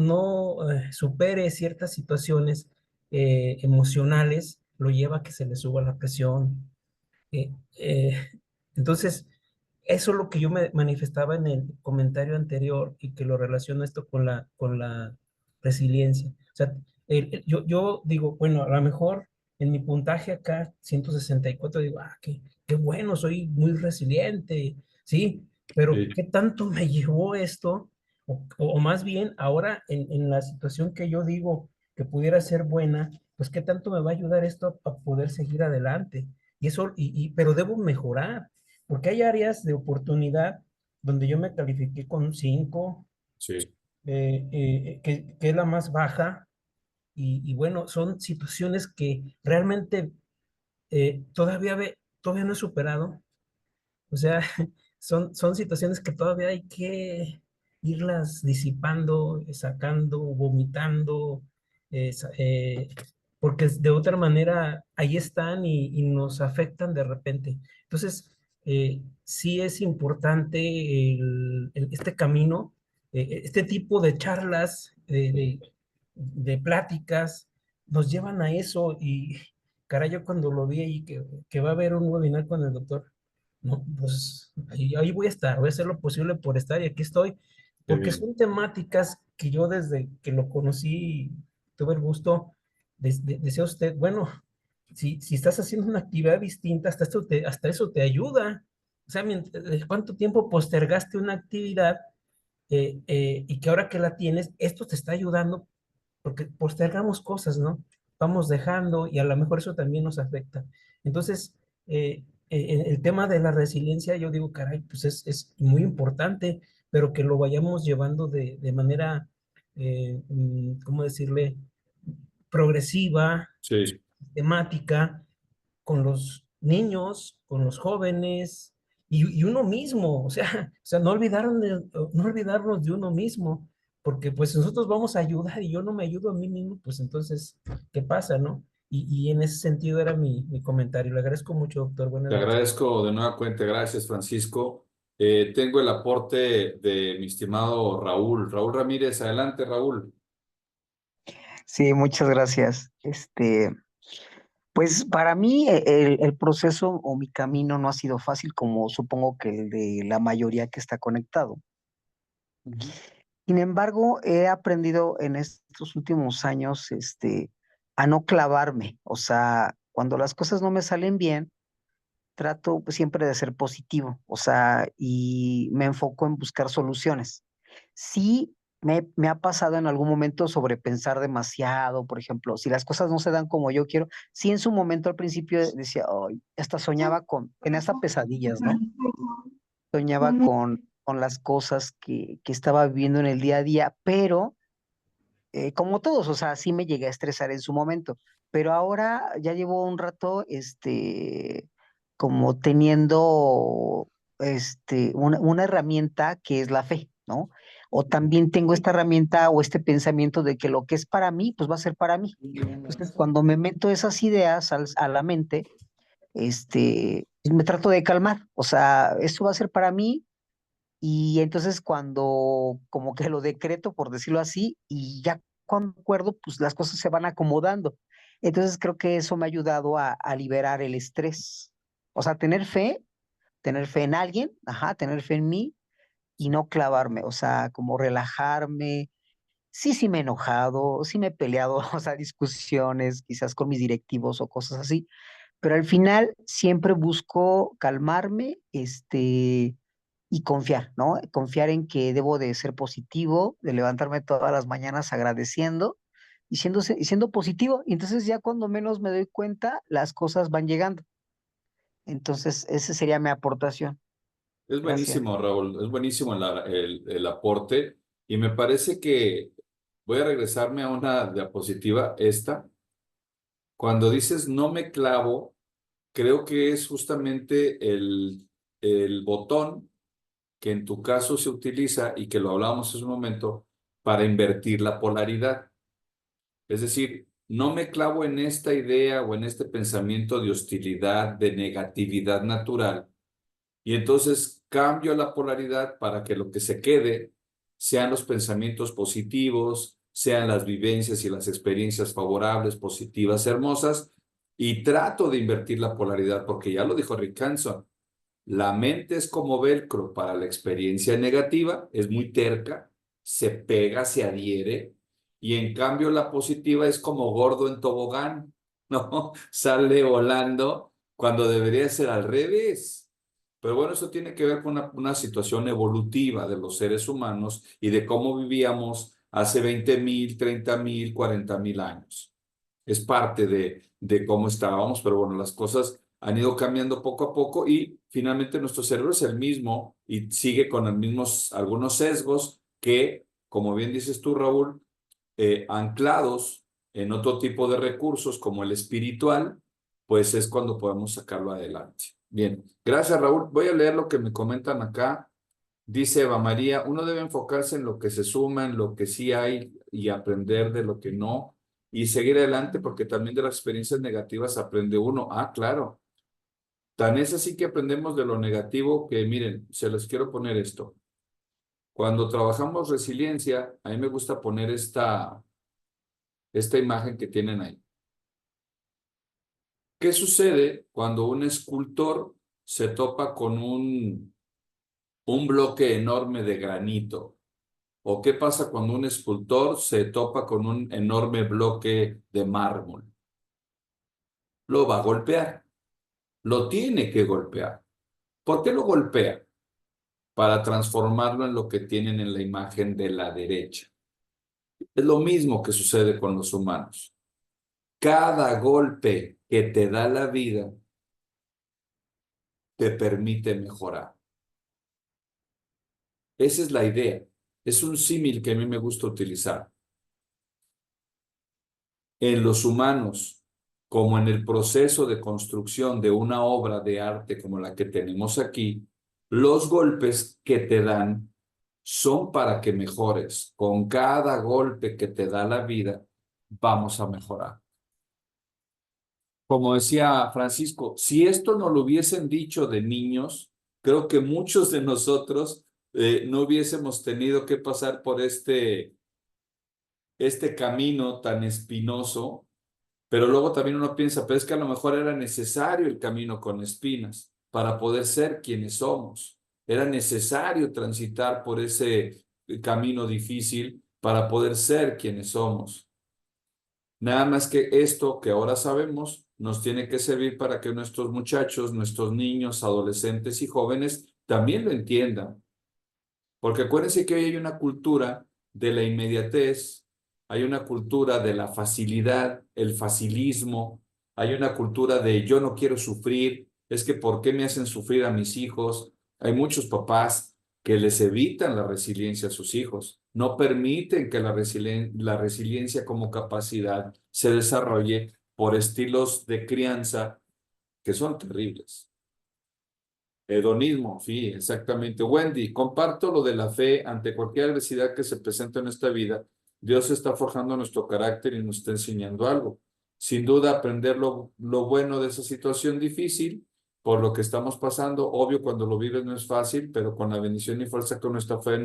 supere ciertas situaciones emocionales lo lleva a que se le suba la presión. Eh, eh, entonces, eso es lo que yo me manifestaba en el comentario anterior y que lo relaciono esto con la resiliencia. O sea, yo digo, bueno, a lo mejor en mi puntaje acá, 164 digo, qué bueno, soy muy resiliente, ¿sí? Pero sí, ¿qué tanto me llevó esto? O más bien, ahora en la situación que yo digo que pudiera ser buena, pues ¿qué tanto me va a ayudar esto a poder seguir adelante? Pero debo mejorar, porque hay áreas de oportunidad donde yo me califiqué con un 5, sí, que es la más baja, y bueno, son situaciones que realmente todavía no he superado. O sea, son situaciones que todavía hay que irlas disipando, sacando, vomitando, eh, sa- eh, porque de otra manera ahí están y nos afectan de repente. Entonces, sí es importante este camino, este tipo de charlas, de pláticas, nos llevan a eso y, caray, yo cuando lo vi ahí que va a haber un webinar con el doctor, no, pues ahí voy a estar, voy a hacer lo posible por estar y aquí estoy, Qué porque bien. son temáticas que yo desde que lo conocí, tuve el gusto, decía usted, bueno, si estás haciendo una actividad distinta, hasta eso te ayuda. O sea, ¿cuánto tiempo postergaste una actividad y que ahora que la tienes, esto te está ayudando porque postergamos cosas, ¿no? Vamos dejando y a lo mejor eso también nos afecta. Entonces, el tema de la resiliencia, yo digo, caray, pues es muy importante, pero que lo vayamos llevando de manera, ¿cómo decirle? Progresiva, Sí. temática, con los niños, con los jóvenes y uno mismo, o sea, no olvidarnos de uno mismo, porque pues nosotros vamos a ayudar y yo no me ayudo a mí mismo, pues entonces, ¿qué pasa, no? Y en ese sentido era mi comentario. Le agradezco mucho, doctor. Buenas Te noches. agradezco de nueva cuenta, gracias Francisco. Tengo el aporte de mi estimado Raúl. Raúl Ramírez, adelante Raúl. Sí, muchas gracias. Pues para mí el proceso o mi camino no ha sido fácil como supongo que el de la mayoría que está conectado. Ujú. Sin embargo, he aprendido en estos últimos años, a no clavarme. O sea, cuando las cosas no me salen bien, trato pues, siempre de ser positivo. O sea, y me enfoco en buscar soluciones. Sí, me ha pasado en algún momento sobrepensar demasiado, por ejemplo, si las cosas no se dan como yo quiero, sí en su momento al principio decía, ay, hasta soñaba tenía hasta pesadillas, ¿no? Soñaba con las cosas que estaba viviendo en el día a día, pero como todos, o sea, sí me llegué a estresar en su momento, pero ahora ya llevo un rato, como teniendo, una herramienta que es la fe, ¿no? O también tengo esta herramienta o este pensamiento de que lo que es para mí, pues va a ser para mí. Entonces, cuando me meto esas ideas a la mente, me trato de calmar, o sea, esto va a ser para mí, y entonces cuando como que lo decreto, por decirlo así, y ya cuando acuerdo, pues las cosas se van acomodando. Entonces creo que eso me ha ayudado a liberar el estrés. O sea, tener fe en alguien, ajá, tener fe en mí y no clavarme, o sea, como relajarme. Sí, sí me he enojado, sí me he peleado, o sea, discusiones quizás con mis directivos o cosas así, pero al final siempre busco calmarme, y confiar, ¿no? Confiar en que debo de ser positivo, de levantarme todas las mañanas agradeciendo y siendo positivo. Y entonces ya cuando menos me doy cuenta, las cosas van llegando. Entonces, esa sería mi aportación. Es Gracias. buenísimo, Raúl, es buenísimo el aporte y me parece que voy a regresarme a una diapositiva, esta. Cuando dices no me clavo, creo que es justamente el botón que en tu caso se utiliza y que lo hablábamos hace un momento para invertir la polaridad. Es decir, no me clavo en esta idea o en este pensamiento de hostilidad, de negatividad natural, y entonces cambio la polaridad para que lo que se quede sean los pensamientos positivos, sean las vivencias y las experiencias favorables, positivas, hermosas, y trato de invertir la polaridad, porque ya lo dijo Rick Hanson, la mente es como velcro para la experiencia negativa, es muy terca, se pega, se adhiere, y en cambio la positiva es como gordo en tobogán, ¿no? Sale volando cuando debería ser al revés. Pero bueno, eso tiene que ver con una situación evolutiva de los seres humanos y de cómo vivíamos hace 20,000, 30,000, 40,000 años. Es parte de cómo estábamos, pero bueno, las cosas han ido cambiando poco a poco y finalmente nuestro cerebro es el mismo y sigue con los mismos, algunos sesgos que, como bien dices tú, Raúl, anclados en otro tipo de recursos como el espiritual, pues es cuando podemos sacarlo adelante. Bien, gracias Raúl. Voy a leer lo que me comentan acá. Dice Eva María, uno debe enfocarse en lo que se suma, en lo que sí hay y aprender de lo que no. y seguir adelante, porque también de las experiencias negativas aprende uno. Ah, claro. Tan es así que aprendemos de lo negativo que, miren, se les quiero poner esto. Cuando trabajamos resiliencia, a mí me gusta poner esta imagen que tienen ahí. ¿Qué sucede cuando un escultor se topa con un bloque enorme de granito? ¿O qué pasa cuando un escultor se topa con un enorme bloque de mármol? Lo va a golpear, lo tiene que golpear. ¿Por qué lo golpea? Para transformarlo en lo que tienen en la imagen de la derecha. Es lo mismo que sucede con los humanos. Cada golpe que te da la vida te permite mejorar. Esa es la idea. Es un símil que a mí me gusta utilizar. En los humanos, como en el proceso de construcción de una obra de arte como la que tenemos aquí, los golpes que te dan son para que mejores. Con cada golpe que te da la vida, vamos a mejorar. Como decía Francisco, si esto no lo hubiesen dicho de niños, creo que muchos de nosotros no hubiésemos tenido que pasar por este camino tan espinoso, pero luego también uno piensa, pero es que a lo mejor era necesario el camino con espinas para poder ser quienes somos. Era necesario transitar por ese camino difícil para poder ser quienes somos. Nada más que esto que ahora sabemos nos tiene que servir para que nuestros muchachos, nuestros niños, adolescentes y jóvenes también lo entiendan. Porque acuérdense que hoy hay una cultura de la inmediatez, hay una cultura de la facilidad, el facilismo, hay una cultura de yo no quiero sufrir, es que ¿por qué me hacen sufrir a mis hijos? Hay muchos papás que les evitan la resiliencia a sus hijos, no permiten que la resiliencia como capacidad se desarrolle por estilos de crianza que son terribles. Hedonismo, sí, exactamente. Wendy, comparto lo de la fe ante cualquier adversidad que se presente en esta vida. Dios está forjando nuestro carácter y nos está enseñando algo. Sin duda, aprender lo bueno de esa situación difícil, por lo que estamos pasando. Obvio, cuando lo vives no es fácil, pero con la bendición y fuerza que nuestra fe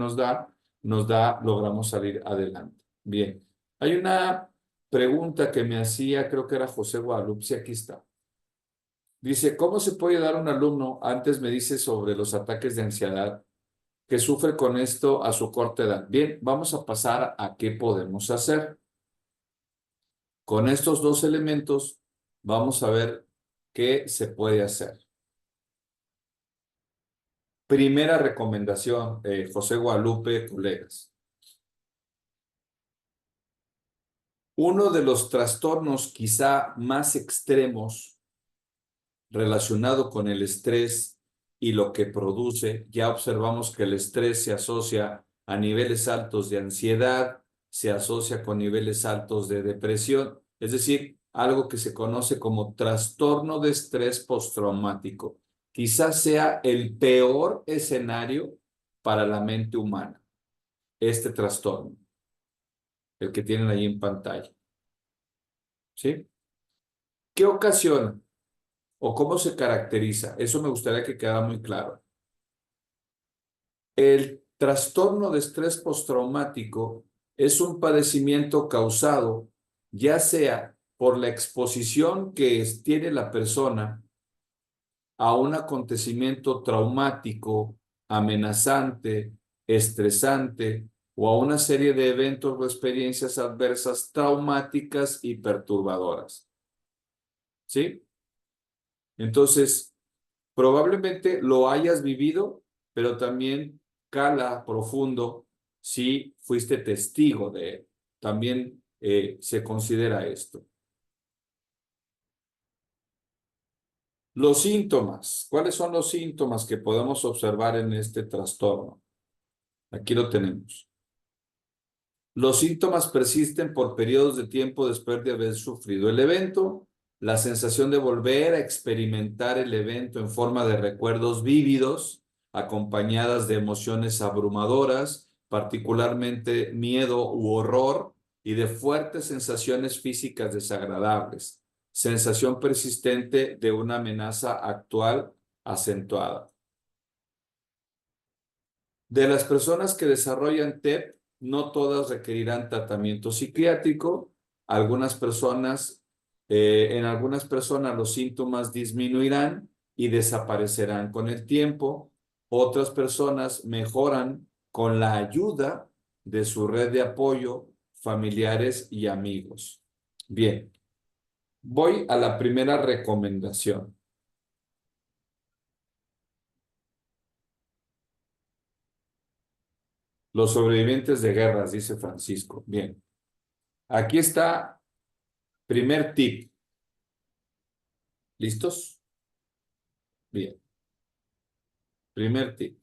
logramos salir adelante. Bien, hay una pregunta que me hacía, creo que era José Guadalupe, sí, aquí está. Dice, ¿cómo se puede dar a un alumno? Antes me dice sobre los ataques de ansiedad que sufre con esto a su corta edad. Bien, vamos a pasar a qué podemos hacer. Con estos dos elementos vamos a ver qué se puede hacer. Primera recomendación, José Guadalupe, colegas. Uno de los trastornos quizá más extremos relacionado con el estrés y lo que produce, ya observamos que el estrés se asocia a niveles altos de ansiedad, se asocia con niveles altos de depresión, es decir, algo que se conoce como trastorno de estrés postraumático. Quizás sea el peor escenario para la mente humana, este trastorno, el que tienen ahí en pantalla. ¿Sí? ¿Qué ocasiona? ¿O cómo se caracteriza? Eso me gustaría que quedara muy claro. El trastorno de estrés postraumático es un padecimiento causado ya sea por la exposición que tiene la persona a un acontecimiento traumático, amenazante, estresante o a una serie de eventos o experiencias adversas traumáticas y perturbadoras. ¿Sí? Entonces, probablemente lo hayas vivido, pero también cala profundo si fuiste testigo de él. También se considera esto. Los síntomas. ¿Cuáles son los síntomas que podemos observar en este trastorno? Aquí lo tenemos. Los síntomas persisten por periodos de tiempo después de haber sufrido el evento. La sensación de volver a experimentar el evento en forma de recuerdos vívidos, acompañadas de emociones abrumadoras, particularmente miedo u horror, y de fuertes sensaciones físicas desagradables, sensación persistente de una amenaza actual acentuada. De las personas que desarrollan TEP, no todas requerirán tratamiento psiquiátrico. En algunas personas los síntomas disminuirán y desaparecerán con el tiempo. Otras personas mejoran con la ayuda de su red de apoyo, familiares y amigos. Bien, voy a la primera recomendación. Los sobrevivientes de guerras, dice Francisco. Bien, aquí está, primer tip. ¿Listos? Bien, primer tip.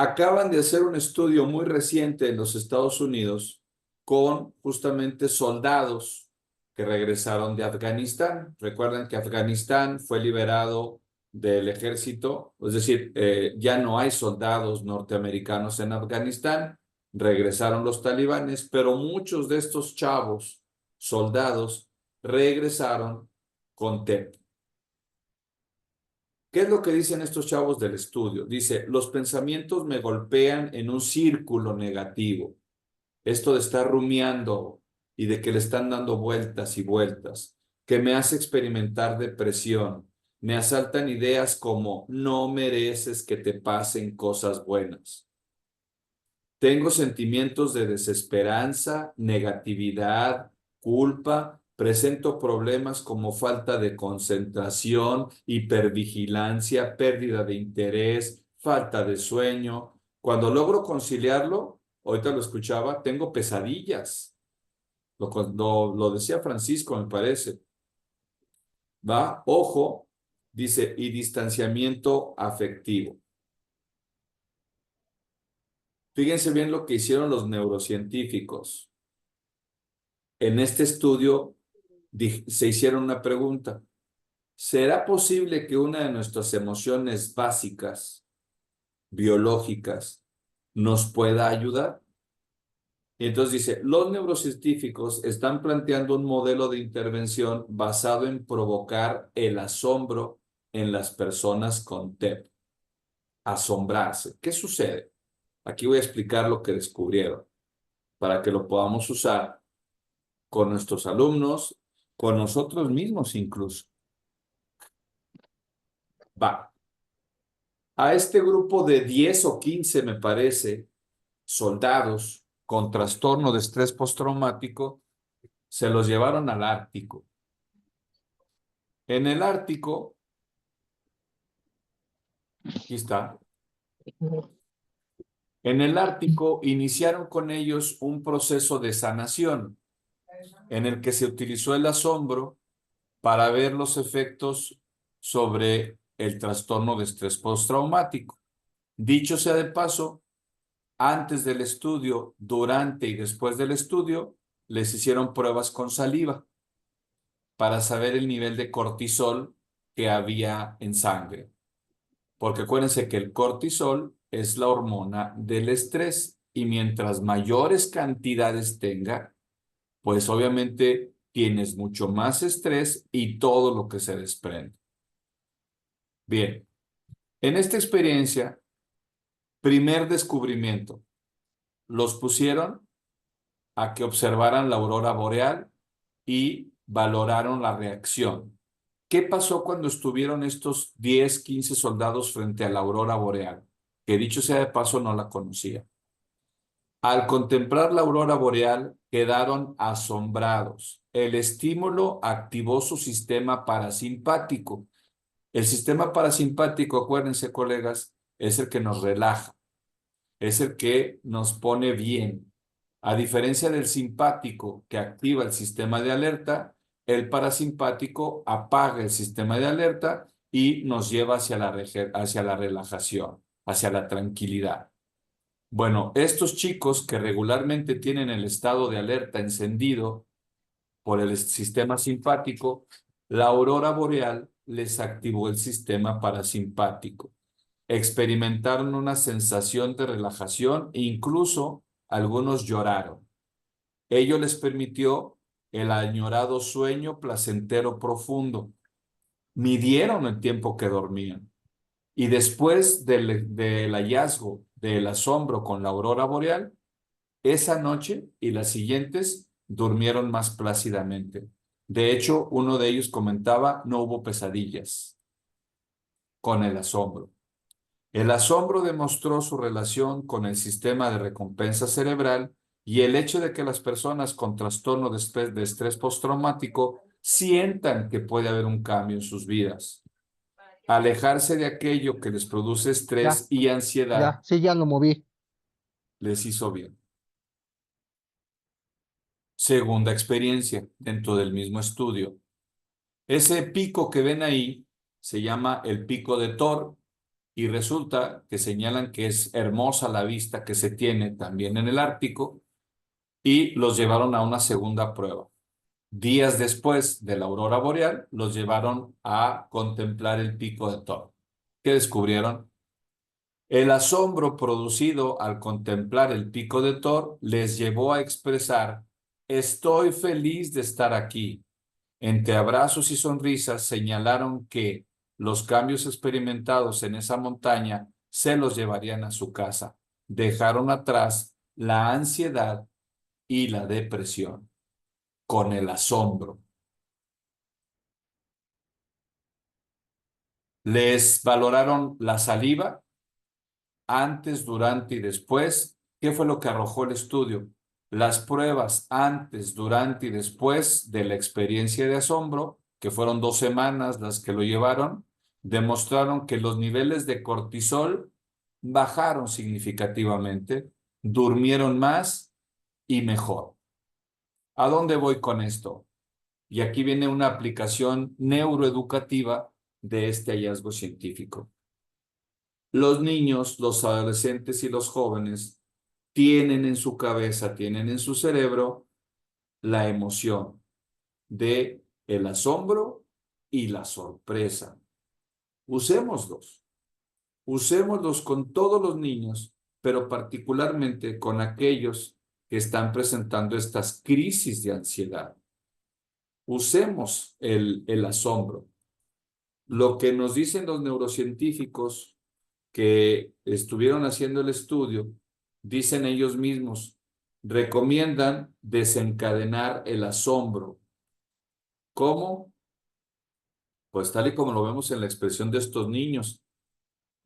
Acaban de hacer un estudio muy reciente en los Estados Unidos con justamente soldados que regresaron de Afganistán. Recuerden que Afganistán fue liberado del ejército, es decir, ya no hay soldados norteamericanos en Afganistán, regresaron los talibanes, pero muchos de estos chavos, soldados, regresaron con TEP. ¿Qué es lo que dicen estos chavos del estudio? Dice, los pensamientos me golpean en un círculo negativo. Esto de estar rumiando y de que le están dando vueltas y vueltas, que me hace experimentar depresión. Me asaltan ideas como, no mereces que te pasen cosas buenas. Tengo sentimientos de desesperanza, negatividad, culpa. Presento problemas como falta de concentración, hipervigilancia, pérdida de interés, falta de sueño. Cuando logro conciliarlo, ahorita lo escuchaba, tengo pesadillas. Lo decía Francisco, me parece. ¿Va? Ojo, dice, y distanciamiento afectivo. Fíjense bien lo que hicieron los neurocientíficos. En este estudio se hicieron una pregunta. ¿Será posible que una de nuestras emociones básicas, biológicas, nos pueda ayudar? Y entonces dice, los neurocientíficos están planteando un modelo de intervención basado en provocar el asombro en las personas con TEP. Asombrarse. ¿Qué sucede? Aquí voy a explicar lo que descubrieron para que lo podamos usar con nuestros alumnos, con nosotros mismos incluso. Va. A este grupo de 10 o 15, me parece, soldados con trastorno de estrés postraumático, se los llevaron al Ártico. En el Ártico, aquí está, en el Ártico iniciaron con ellos un proceso de sanación en el que se utilizó el asombro para ver los efectos sobre el trastorno de estrés postraumático. Dicho sea de paso, antes del estudio, durante y después del estudio, les hicieron pruebas con saliva para saber el nivel de cortisol que había en sangre. Porque acuérdense que el cortisol es la hormona del estrés y mientras mayores cantidades tenga, pues obviamente tienes mucho más estrés y todo lo que se desprende. Bien, en esta experiencia, primer descubrimiento, los pusieron a que observaran la aurora boreal y valoraron la reacción. ¿Qué pasó cuando estuvieron estos 10, 15 soldados frente a la aurora boreal? Que dicho sea de paso, no la conocía. Al contemplar la aurora boreal, quedaron asombrados. El estímulo activó su sistema parasimpático. El sistema parasimpático, acuérdense, colegas, es el que nos relaja, es el que nos pone bien. A diferencia del simpático que activa el sistema de alerta, el parasimpático apaga el sistema de alerta y nos lleva hacia la relajación, hacia la tranquilidad. Bueno, estos chicos que regularmente tienen el estado de alerta encendido por el sistema simpático, la aurora boreal les activó el sistema parasimpático. Experimentaron una sensación de relajación e incluso algunos lloraron. Ello les permitió el añorado sueño placentero profundo. Midieron el tiempo que dormían. Y después del hallazgo del asombro con la aurora boreal, esa noche y las siguientes durmieron más plácidamente. De hecho, uno de ellos comentaba, no hubo pesadillas con el asombro. El asombro demostró su relación con el sistema de recompensa cerebral y el hecho de que las personas con trastorno de estrés postraumático sientan que puede haber un cambio en sus vidas. Alejarse de aquello que les produce estrés y ansiedad sí, ya lo moví. les hizo bien. Segunda experiencia dentro del mismo estudio. Ese pico que ven ahí se llama el pico de Thor y resulta que señalan que es hermosa la vista que se tiene también en el Ártico y los llevaron a una segunda prueba. Días después de la aurora boreal, los llevaron a contemplar el pico de Thor. ¿Qué descubrieron? El asombro producido al contemplar el pico de Thor les llevó a expresar: estoy feliz de estar aquí. Entre abrazos y sonrisas señalaron que los cambios experimentados en esa montaña se los llevarían a su casa. Dejaron atrás la ansiedad y la depresión con el asombro. Les valoraron la saliva antes, durante y después. ¿Qué fue lo que arrojó el estudio? Las pruebas antes, durante y después de la experiencia de asombro, que fueron 2 semanas las que lo llevaron, demostraron que los niveles de cortisol bajaron significativamente, durmieron más y mejor. ¿A dónde voy con esto? Y aquí viene una aplicación neuroeducativa de este hallazgo científico. Los niños, los adolescentes y los jóvenes tienen en su cabeza, tienen en su cerebro la emoción de el asombro y la sorpresa. Usémoslos con todos los niños, pero particularmente con aquellos que están presentando estas crisis de ansiedad. Usemos el asombro. Lo que nos dicen los neurocientíficos que estuvieron haciendo el estudio, dicen ellos mismos, recomiendan desencadenar el asombro. ¿Cómo? Pues tal y como lo vemos en la expresión de estos niños,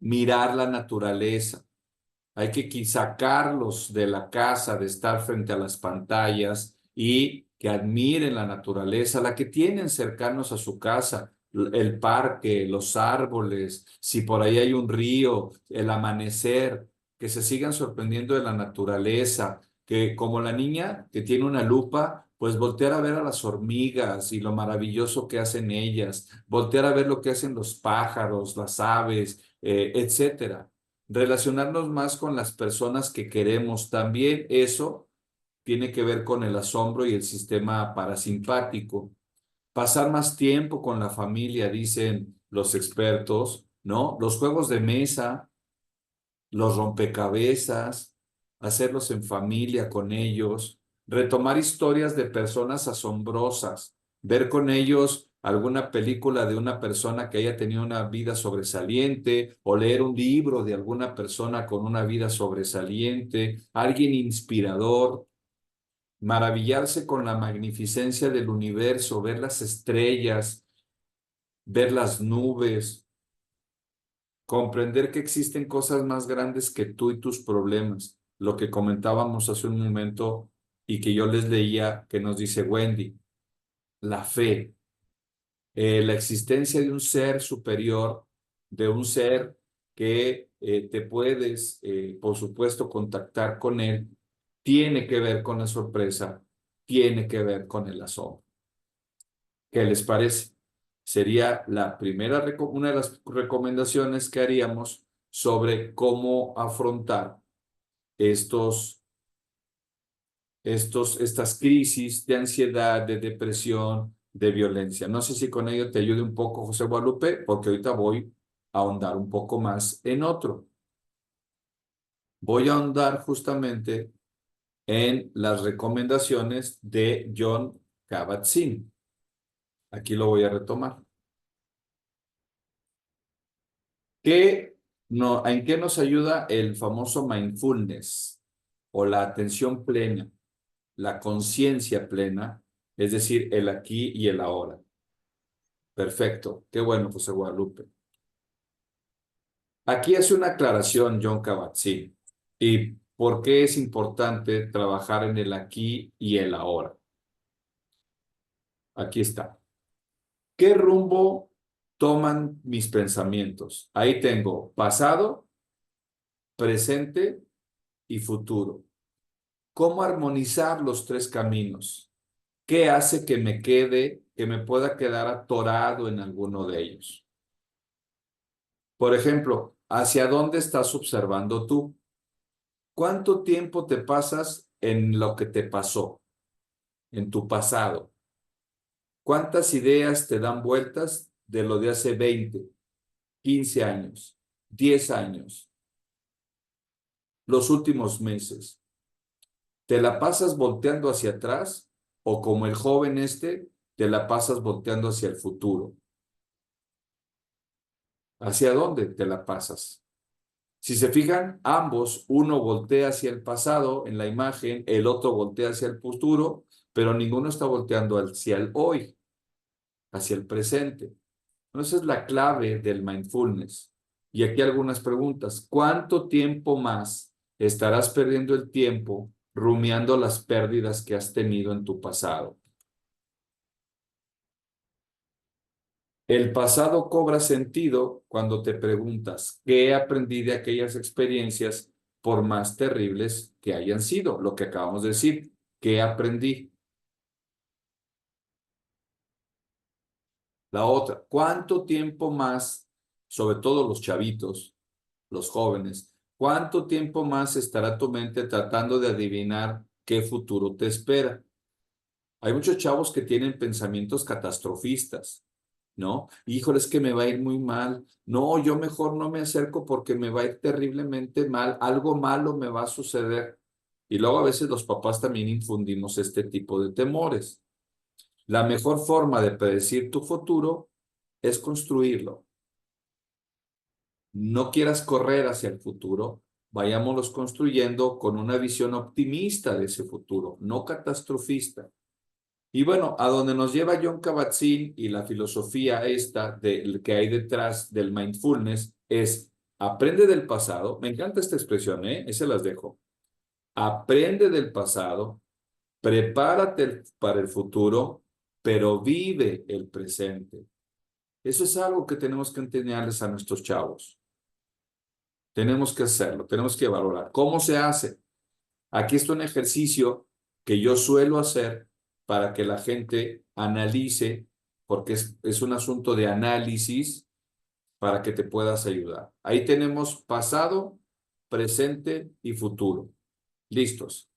mirar la naturaleza. Hay que sacarlos de la casa, de estar frente a las pantallas y que admiren la naturaleza, la que tienen cercanos a su casa, el parque, los árboles, si por ahí hay un río, el amanecer, que se sigan sorprendiendo de la naturaleza, que como la niña que tiene una lupa, pues voltear a ver a las hormigas y lo maravilloso que hacen ellas, voltear a ver lo que hacen los pájaros, las aves, etcétera. Relacionarnos más con las personas que queremos. También eso tiene que ver con el asombro y el sistema parasimpático. Pasar más tiempo con la familia, dicen los expertos, ¿no? Los juegos de mesa, los rompecabezas, hacerlos en familia con ellos, retomar historias de personas asombrosas, ver con ellos alguna película de una persona que haya tenido una vida sobresaliente o leer un libro de alguna persona con una vida sobresaliente, alguien inspirador, maravillarse con la magnificencia del universo, ver las estrellas, ver las nubes, comprender que existen cosas más grandes que tú y tus problemas, lo que comentábamos hace un momento y que yo les leía que nos dice Wendy, la fe, la existencia de un ser superior, de un ser que te puedes, por supuesto, contactar con él, tiene que ver con la sorpresa, tiene que ver con el asombro. ¿Qué les parece? Sería la primera, una de las recomendaciones que haríamos sobre cómo afrontar estas crisis de ansiedad, de depresión, de violencia. No sé si con ello te ayude un poco, José Guadalupe, porque ahorita voy a ahondar un poco más en otro. Voy a ahondar justamente en las recomendaciones de Jon Kabat-Zinn. Aquí lo voy a retomar. ¿En qué nos ayuda el famoso mindfulness o la atención plena, la conciencia plena, es decir, el aquí y el ahora? Perfecto, qué bueno, José Guadalupe. Aquí hace una aclaración Jon Kabat-Zinn y por qué es importante trabajar en el aquí y el ahora. Aquí está. ¿Qué rumbo toman mis pensamientos? Ahí tengo pasado, presente y futuro. ¿Cómo armonizar los tres caminos? ¿Qué hace que me pueda quedar atorado en alguno de ellos? Por ejemplo, ¿hacia dónde estás observando tú? ¿Cuánto tiempo te pasas en lo que te pasó, en tu pasado? ¿Cuántas ideas te dan vueltas de lo de hace 20, 15 años, 10 años, los últimos meses? ¿Te la pasas volteando hacia atrás o como el joven te la pasas volteando hacia el futuro? ¿Hacia dónde te la pasas? Si se fijan, ambos, uno voltea hacia el pasado en la imagen, el otro voltea hacia el futuro, pero ninguno está volteando hacia el hoy, hacia el presente. Esa es la clave del mindfulness. Y aquí algunas preguntas. ¿Cuánto tiempo más estarás perdiendo el tiempo rumiando las pérdidas que has tenido en tu pasado? El pasado cobra sentido cuando te preguntas, ¿qué aprendí de aquellas experiencias por más terribles que hayan sido? Lo que acabamos de decir, ¿qué aprendí? La otra, ¿cuánto tiempo más, sobre todo los chavitos, los jóvenes, cuánto tiempo más estará tu mente tratando de adivinar qué futuro te espera? Hay muchos chavos que tienen pensamientos catastrofistas, ¿no? Híjole, es que me va a ir muy mal. No, yo mejor no me acerco porque me va a ir terriblemente mal. Algo malo me va a suceder. Y luego a veces los papás también infundimos este tipo de temores. La mejor forma de predecir tu futuro es construirlo. No quieras correr hacia el futuro, vayámoslos construyendo con una visión optimista de ese futuro, no catastrofista. Y bueno, a donde nos lleva Jon Kabat-Zinn y la filosofía esta que hay detrás del mindfulness es aprende del pasado. Me encanta esta expresión, ese las dejo. Aprende del pasado, prepárate para el futuro, pero vive el presente. Eso es algo que tenemos que enseñarles a nuestros chavos. Tenemos que hacerlo, tenemos que valorar. ¿Cómo se hace? Aquí está un ejercicio que yo suelo hacer para que la gente analice, porque es un asunto de análisis para que te puedas ayudar. Ahí tenemos pasado, presente y futuro. Listos.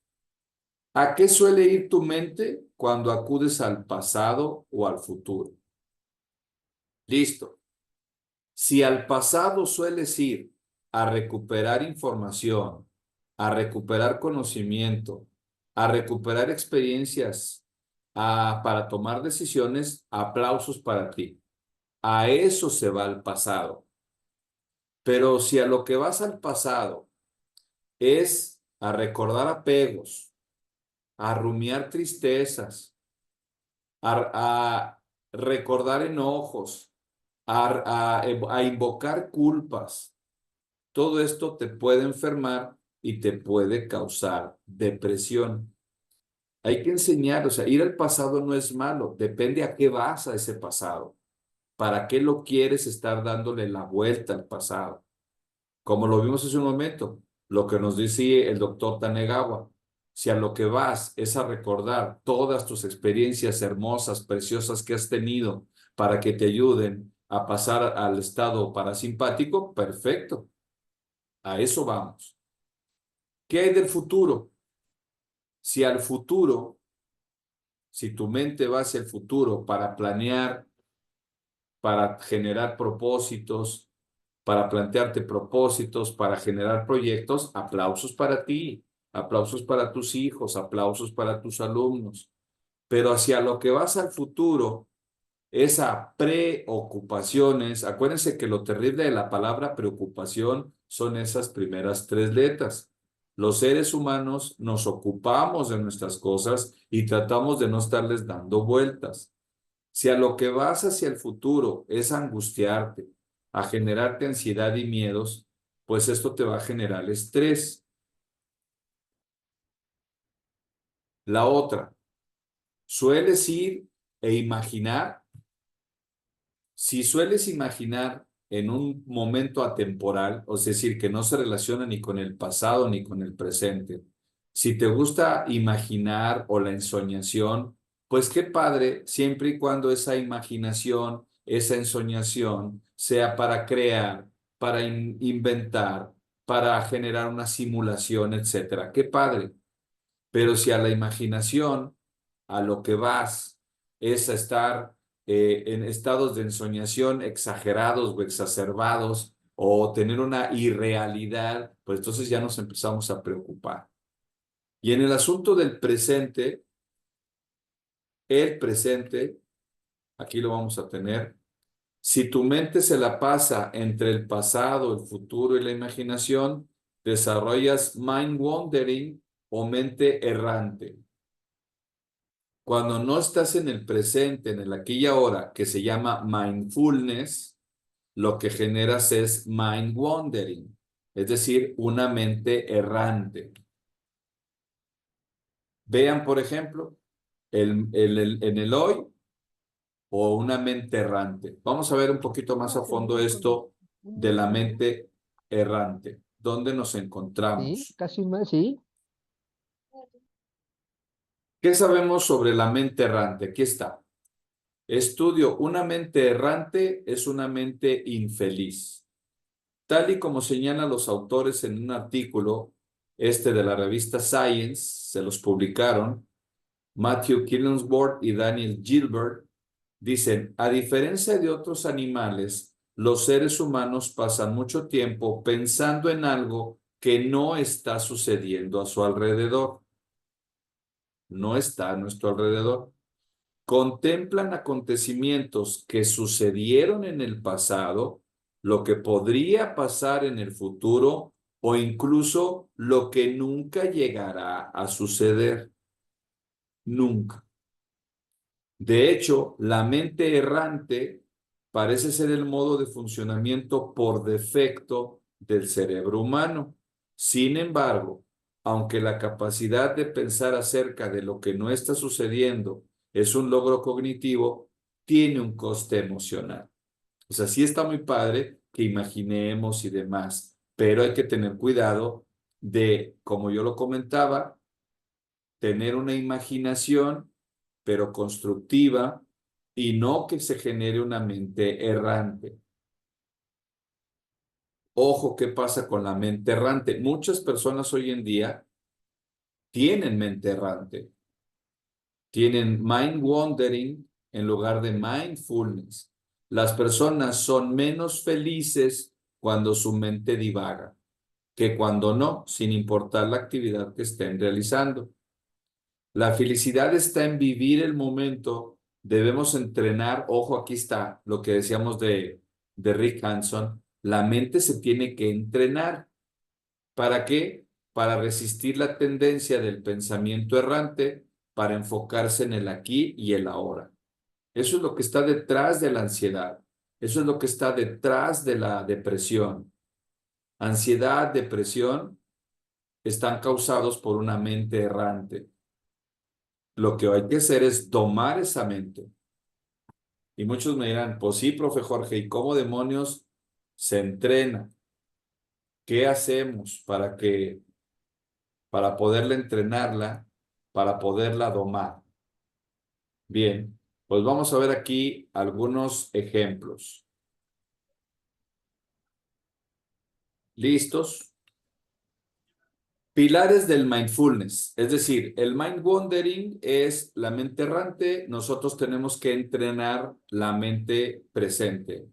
¿A qué suele ir tu mente cuando acudes al pasado o al futuro? Listo. Si al pasado sueles ir a recuperar información, a recuperar conocimiento, a recuperar experiencias, para tomar decisiones, aplausos para ti. A eso se va al pasado. Pero si a lo que vas al pasado es a recordar apegos, a rumiar tristezas, a recordar enojos, a invocar culpas, todo esto te puede enfermar y te puede causar depresión. Hay que enseñar, o sea, ir al pasado no es malo, depende a qué vas a ese pasado. ¿Para qué lo quieres estar dándole la vuelta al pasado? Como lo vimos hace un momento, lo que nos dice el doctor Tanegawa, si a lo que vas es a recordar todas tus experiencias hermosas, preciosas que has tenido para que te ayuden a pasar al estado parasimpático, perfecto. A eso vamos. ¿Qué hay del futuro? Si al futuro, si tu mente va hacia el futuro para planear, para generar propósitos, para plantearte propósitos, para generar proyectos, aplausos para ti. aplausos para tus hijos, aplausos para tus alumnos, pero hacia lo que vas al futuro, esa preocupaciones, acuérdense que lo terrible de la palabra preocupación son esas primeras 3 letras. Los seres humanos nos ocupamos de nuestras cosas y tratamos de no estarles dando vueltas. Si a lo que vas hacia el futuro es angustiarte, a generarte ansiedad y miedos, pues esto te va a generar estrés. La otra, sueles ir e imaginar. Si sueles imaginar en un momento atemporal, o es decir, que no se relaciona ni con el pasado ni con el presente, si te gusta imaginar o la ensoñación, pues qué padre, siempre y cuando esa imaginación, esa ensoñación sea para crear, para inventar, para generar una simulación, etcétera. Qué padre. Pero si a la imaginación, a lo que vas, es a estar en estados de ensoñación exagerados o exacerbados o tener una irrealidad, pues entonces ya nos empezamos a preocupar. Y en el asunto del presente, el presente, aquí lo vamos a tener, si tu mente se la pasa entre el pasado, el futuro y la imaginación, desarrollas mind wandering o mente errante. Cuando no estás en el presente, en el aquí y ahora, que se llama mindfulness, lo que generas es mind wandering, es decir, una mente errante. Vean, por ejemplo, en el hoy o una mente errante. Vamos a ver un poquito más a fondo esto de la mente errante. ¿Dónde nos Sí, encontramos? casi más, sí. ¿Qué sabemos sobre la mente errante? Aquí está. Estudio, una mente errante es una mente infeliz. Tal y como señalan los autores en un artículo, de la revista Science, se los publicaron, Matthew Killingsworth y Daniel Gilbert, dicen, a diferencia de otros animales, los seres humanos pasan mucho tiempo pensando en algo que no está sucediendo a su alrededor. No está a nuestro alrededor. Contemplan acontecimientos que sucedieron en el pasado, lo que podría pasar en el futuro o incluso lo que nunca llegará a suceder. Nunca. De hecho, la mente errante parece ser el modo de funcionamiento por defecto del cerebro humano. Sin embargo, aunque la capacidad de pensar acerca de lo que no está sucediendo es un logro cognitivo, tiene un coste emocional. O sea, sí está muy padre que imaginemos y demás, pero hay que tener cuidado de, como yo lo comentaba, tener una imaginación, pero constructiva, y no que se genere una mente errante. Ojo, ¿qué pasa con la mente errante? Muchas personas hoy en día tienen mente errante, tienen mind wandering en lugar de mindfulness. Las personas son menos felices cuando su mente divaga que cuando no, sin importar la actividad que estén realizando. La felicidad está en vivir el momento. Debemos entrenar, ojo, aquí está lo que decíamos de Rick Hanson, la mente se tiene que entrenar. ¿Para qué? Para resistir la tendencia del pensamiento errante, para enfocarse en el aquí y el ahora. Eso es lo que está detrás de la ansiedad. Eso es lo que está detrás de la depresión. Ansiedad, depresión están causados por una mente errante. Lo que hay que hacer es domar esa mente. Y muchos me dirán, pues sí, profe Jorge, ¿y cómo demonios se entrena? ¿Qué hacemos para poderla entrenarla, para poderla domar? Bien, pues vamos a ver aquí algunos ejemplos. ¿Listos? Pilares del mindfulness, es decir, el mind wandering es la mente errante, nosotros tenemos que entrenar la mente presente.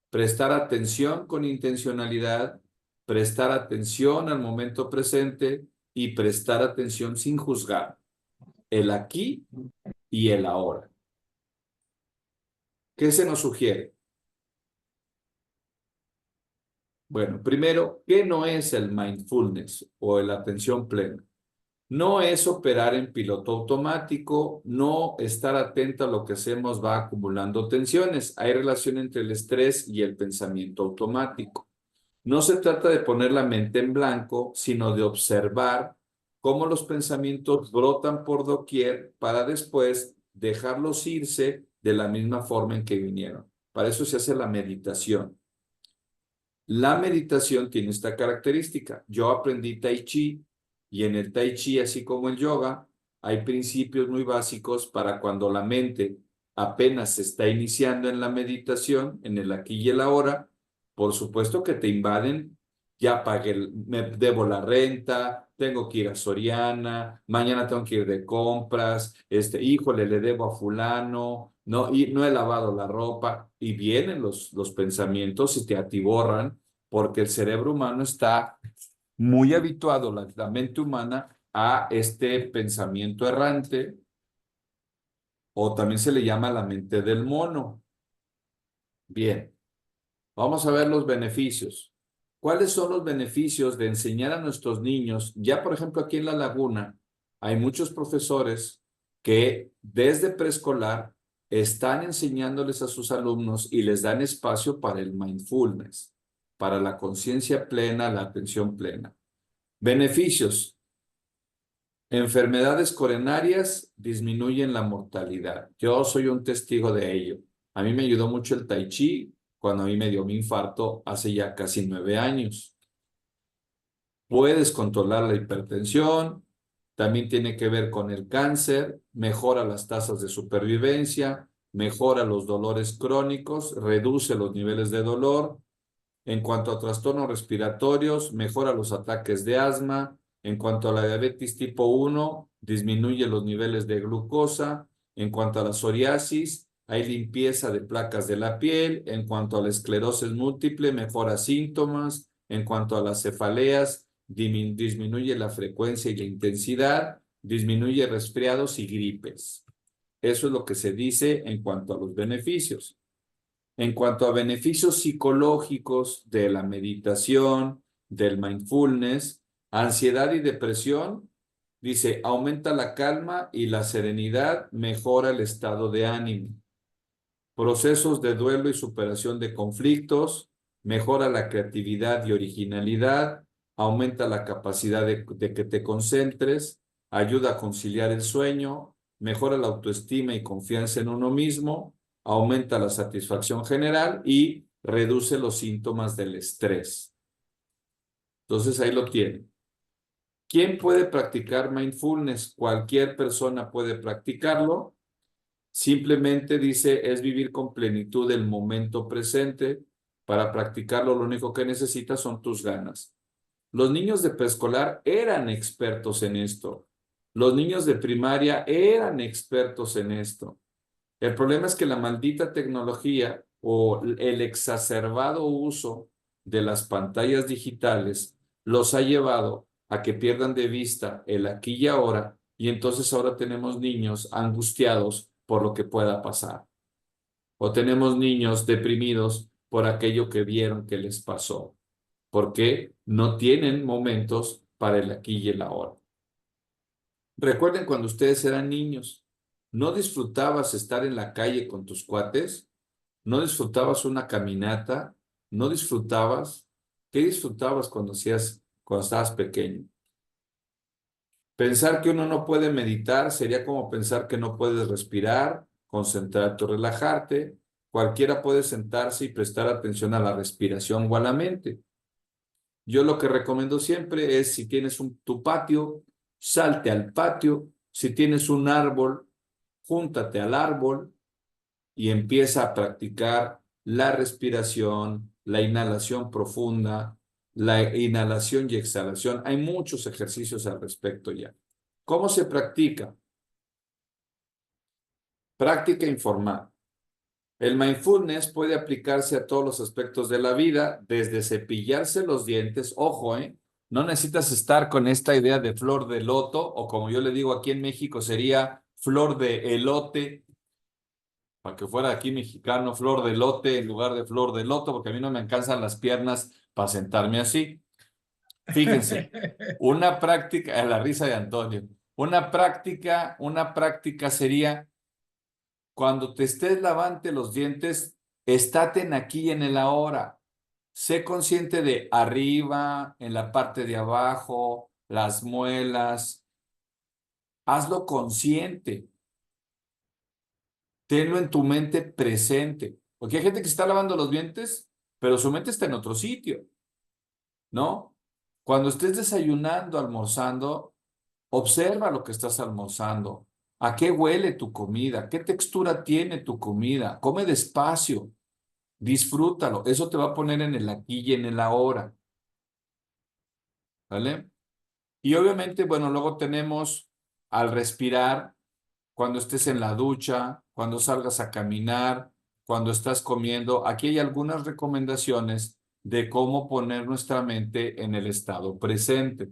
Prestar atención con intencionalidad, prestar atención al momento presente y prestar atención sin juzgar. El aquí y el ahora. ¿Qué se nos sugiere? Bueno, primero, ¿qué no es el mindfulness o la atención plena? No es operar en piloto automático, no estar atento a lo que hacemos va acumulando tensiones. Hay relación entre el estrés y el pensamiento automático. No se trata de poner la mente en blanco, sino de observar cómo los pensamientos brotan por doquier para después dejarlos irse de la misma forma en que vinieron. Para eso se hace la meditación. La meditación tiene esta característica. Yo aprendí Tai Chi y en el Tai Chi, así como el yoga, hay principios muy básicos para cuando la mente apenas se está iniciando en la meditación, en el aquí y el ahora. Por supuesto que te invaden, ya pagué, me debo la renta, tengo que ir a Soriana, mañana tengo que ir de compras, híjole, le debo a fulano, no, y no he lavado la ropa, y vienen los pensamientos y te atiborran, porque el cerebro humano está muy habituado, la mente humana, a este pensamiento errante, o también se le llama la mente del mono. Bien. Vamos a ver los beneficios. ¿Cuáles son los beneficios de enseñar a nuestros niños? Ya, por ejemplo, aquí en La Laguna, hay muchos profesores que desde preescolar están enseñándoles a sus alumnos y les dan espacio para el mindfulness, para la conciencia plena, la atención plena. Beneficios. Enfermedades coronarias disminuyen la mortalidad. Yo soy un testigo de ello. A mí me ayudó mucho el Tai Chi cuando a mí me dio mi infarto hace ya casi 9 años. Puedes controlar la hipertensión, también tiene que ver con el cáncer, mejora las tasas de supervivencia, mejora los dolores crónicos, reduce los niveles de dolor. En cuanto a trastornos respiratorios, mejora los ataques de asma. En cuanto a la diabetes tipo 1, disminuye los niveles de glucosa. En cuanto a la psoriasis, hay limpieza de placas de la piel. En cuanto a la esclerosis múltiple, mejora síntomas. En cuanto a las cefaleas, disminuye la frecuencia y la intensidad. Disminuye resfriados y gripes. Eso es lo que se dice en cuanto a los beneficios. En cuanto a beneficios psicológicos de la meditación, del mindfulness, ansiedad y depresión, dice, aumenta la calma y la serenidad, mejora el estado de ánimo. Procesos de duelo y superación de conflictos, mejora la creatividad y originalidad, aumenta la capacidad de que te concentres, ayuda a conciliar el sueño, mejora la autoestima y confianza en uno mismo, aumenta la satisfacción general y reduce los síntomas del estrés. Entonces ahí lo tienen. ¿Quién puede practicar mindfulness? Cualquier persona puede practicarlo. Simplemente dice, es vivir con plenitud el momento presente. Para practicarlo, lo único que necesitas son tus ganas. Los niños de preescolar eran expertos en esto. Los niños de primaria eran expertos en esto. El problema es que la maldita tecnología o el exacerbado uso de las pantallas digitales los ha llevado a que pierdan de vista el aquí y ahora, y entonces ahora tenemos niños angustiados por lo que pueda pasar. O tenemos niños deprimidos por aquello que vieron que les pasó, porque no tienen momentos para el aquí y el ahora. Recuerden cuando ustedes eran niños, ¿no disfrutabas estar en la calle con tus cuates? ¿No disfrutabas una caminata? ¿No disfrutabas? ¿Qué disfrutabas cuando estabas pequeño? Pensar que uno no puede meditar sería como pensar que no puedes respirar, concentrarte o relajarte. Cualquiera puede sentarse y prestar atención a la respiración o a la mente. Yo lo que recomiendo siempre es, si tienes tu patio, salte al patio. Si tienes un árbol, júntate al árbol y empieza a practicar la respiración, la inhalación profunda, la inhalación y exhalación. Hay muchos ejercicios al respecto ya. ¿Cómo se practica? Práctica informada. El mindfulness puede aplicarse a todos los aspectos de la vida, desde cepillarse los dientes, ojo, No necesitas estar con esta idea de flor de loto, o como yo le digo aquí en México, sería flor de elote, para que fuera aquí mexicano, flor de elote en lugar de flor de loto, porque a mí no me alcanzan las piernas para sentarme así. Fíjense, una práctica, la risa de Antonio, una práctica sería cuando te estés lavando los dientes, estate en aquí y en el ahora. Sé consciente de arriba, en la parte de abajo, las muelas. Hazlo consciente. Tenlo en tu mente presente. Porque hay gente que está lavando los dientes, pero su mente está en otro sitio, ¿no? Cuando estés desayunando, almorzando, observa lo que estás almorzando. ¿A qué huele tu comida? ¿Qué textura tiene tu comida? Come despacio, disfrútalo. Eso te va a poner en el aquí y en el ahora, ¿vale? Y obviamente, bueno, luego tenemos al respirar, cuando estés en la ducha, cuando salgas a caminar, cuando estás comiendo. Aquí hay algunas recomendaciones de cómo poner nuestra mente en el estado presente.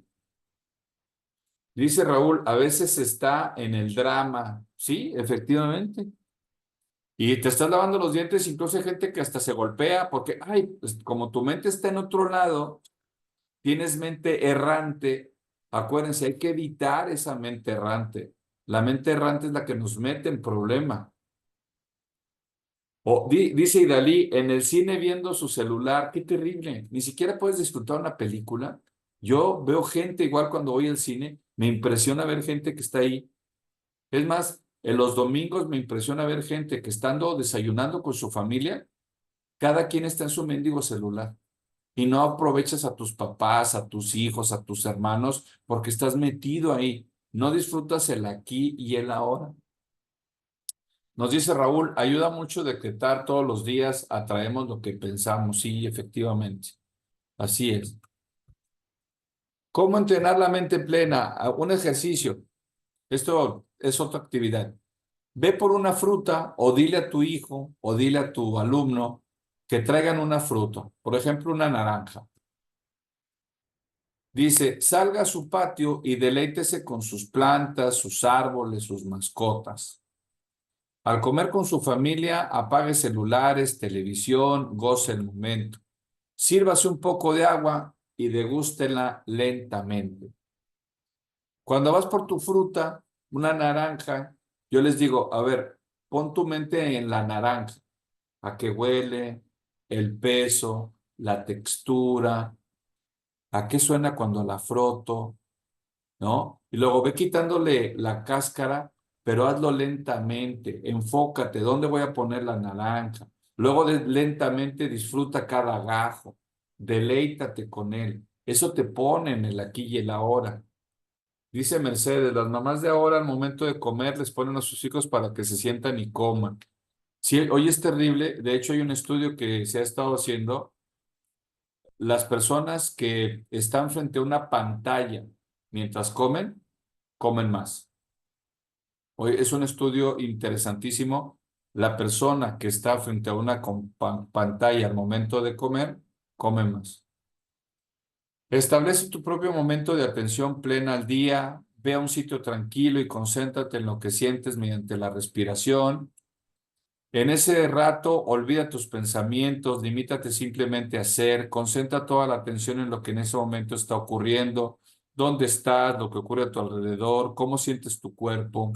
Dice Raúl, a veces está en el drama. Sí, efectivamente. Y te estás lavando los dientes, incluso hay gente que hasta se golpea porque, ay, pues, como tu mente está en otro lado, tienes mente errante. Acuérdense, hay que evitar esa mente errante. La mente errante es la que nos mete en problema. O dice Idalí, en el cine viendo su celular, qué terrible. Ni siquiera puedes disfrutar una película. Yo veo gente igual cuando voy al cine, me impresiona ver gente que está ahí. Es más, en los domingos me impresiona ver gente que estando desayunando con su familia, cada quien está en su mendigo celular. Y no aprovechas a tus papás, a tus hijos, a tus hermanos, porque estás metido ahí. No disfrutas el aquí y el ahora. Nos dice Raúl, ayuda mucho decretar todos los días, atraemos lo que pensamos. Sí, efectivamente. Así es. ¿Cómo entrenar la mente plena? Un ejercicio. Esto es otra actividad. Ve por una fruta o dile a tu hijo o dile a tu alumno que traigan una fruta. Por ejemplo, una naranja. Dice, salga a su patio y deleítese con sus plantas, sus árboles, sus mascotas. Al comer con su familia, apague celulares, televisión, goce el momento. Sírvase un poco de agua y degústela lentamente. Cuando vas por tu fruta, una naranja, yo les digo, a ver, pon tu mente en la naranja, a qué huele, el peso, la textura, a qué suena cuando la froto, ¿no? Y luego ve quitándole la cáscara, pero hazlo lentamente, enfócate, ¿dónde voy a poner la naranja? Luego lentamente disfruta cada gajo, deleítate con él. Eso te pone en el aquí y el ahora. Dice Mercedes, las mamás de ahora al momento de comer les ponen a sus hijos para que se sientan y coman. Sí, hoy es terrible. De hecho, hay un estudio que se ha estado haciendo. Las personas que están frente a una pantalla mientras comen, comen más. Hoy es un estudio interesantísimo. La persona que está frente a una pantalla al momento de comer, come más. Establece tu propio momento de atención plena al día. Ve a un sitio tranquilo y concéntrate en lo que sientes mediante la respiración. En ese rato, olvida tus pensamientos, limítate simplemente a ser, concentra toda la atención en lo que en ese momento está ocurriendo, dónde estás, lo que ocurre a tu alrededor, cómo sientes tu cuerpo.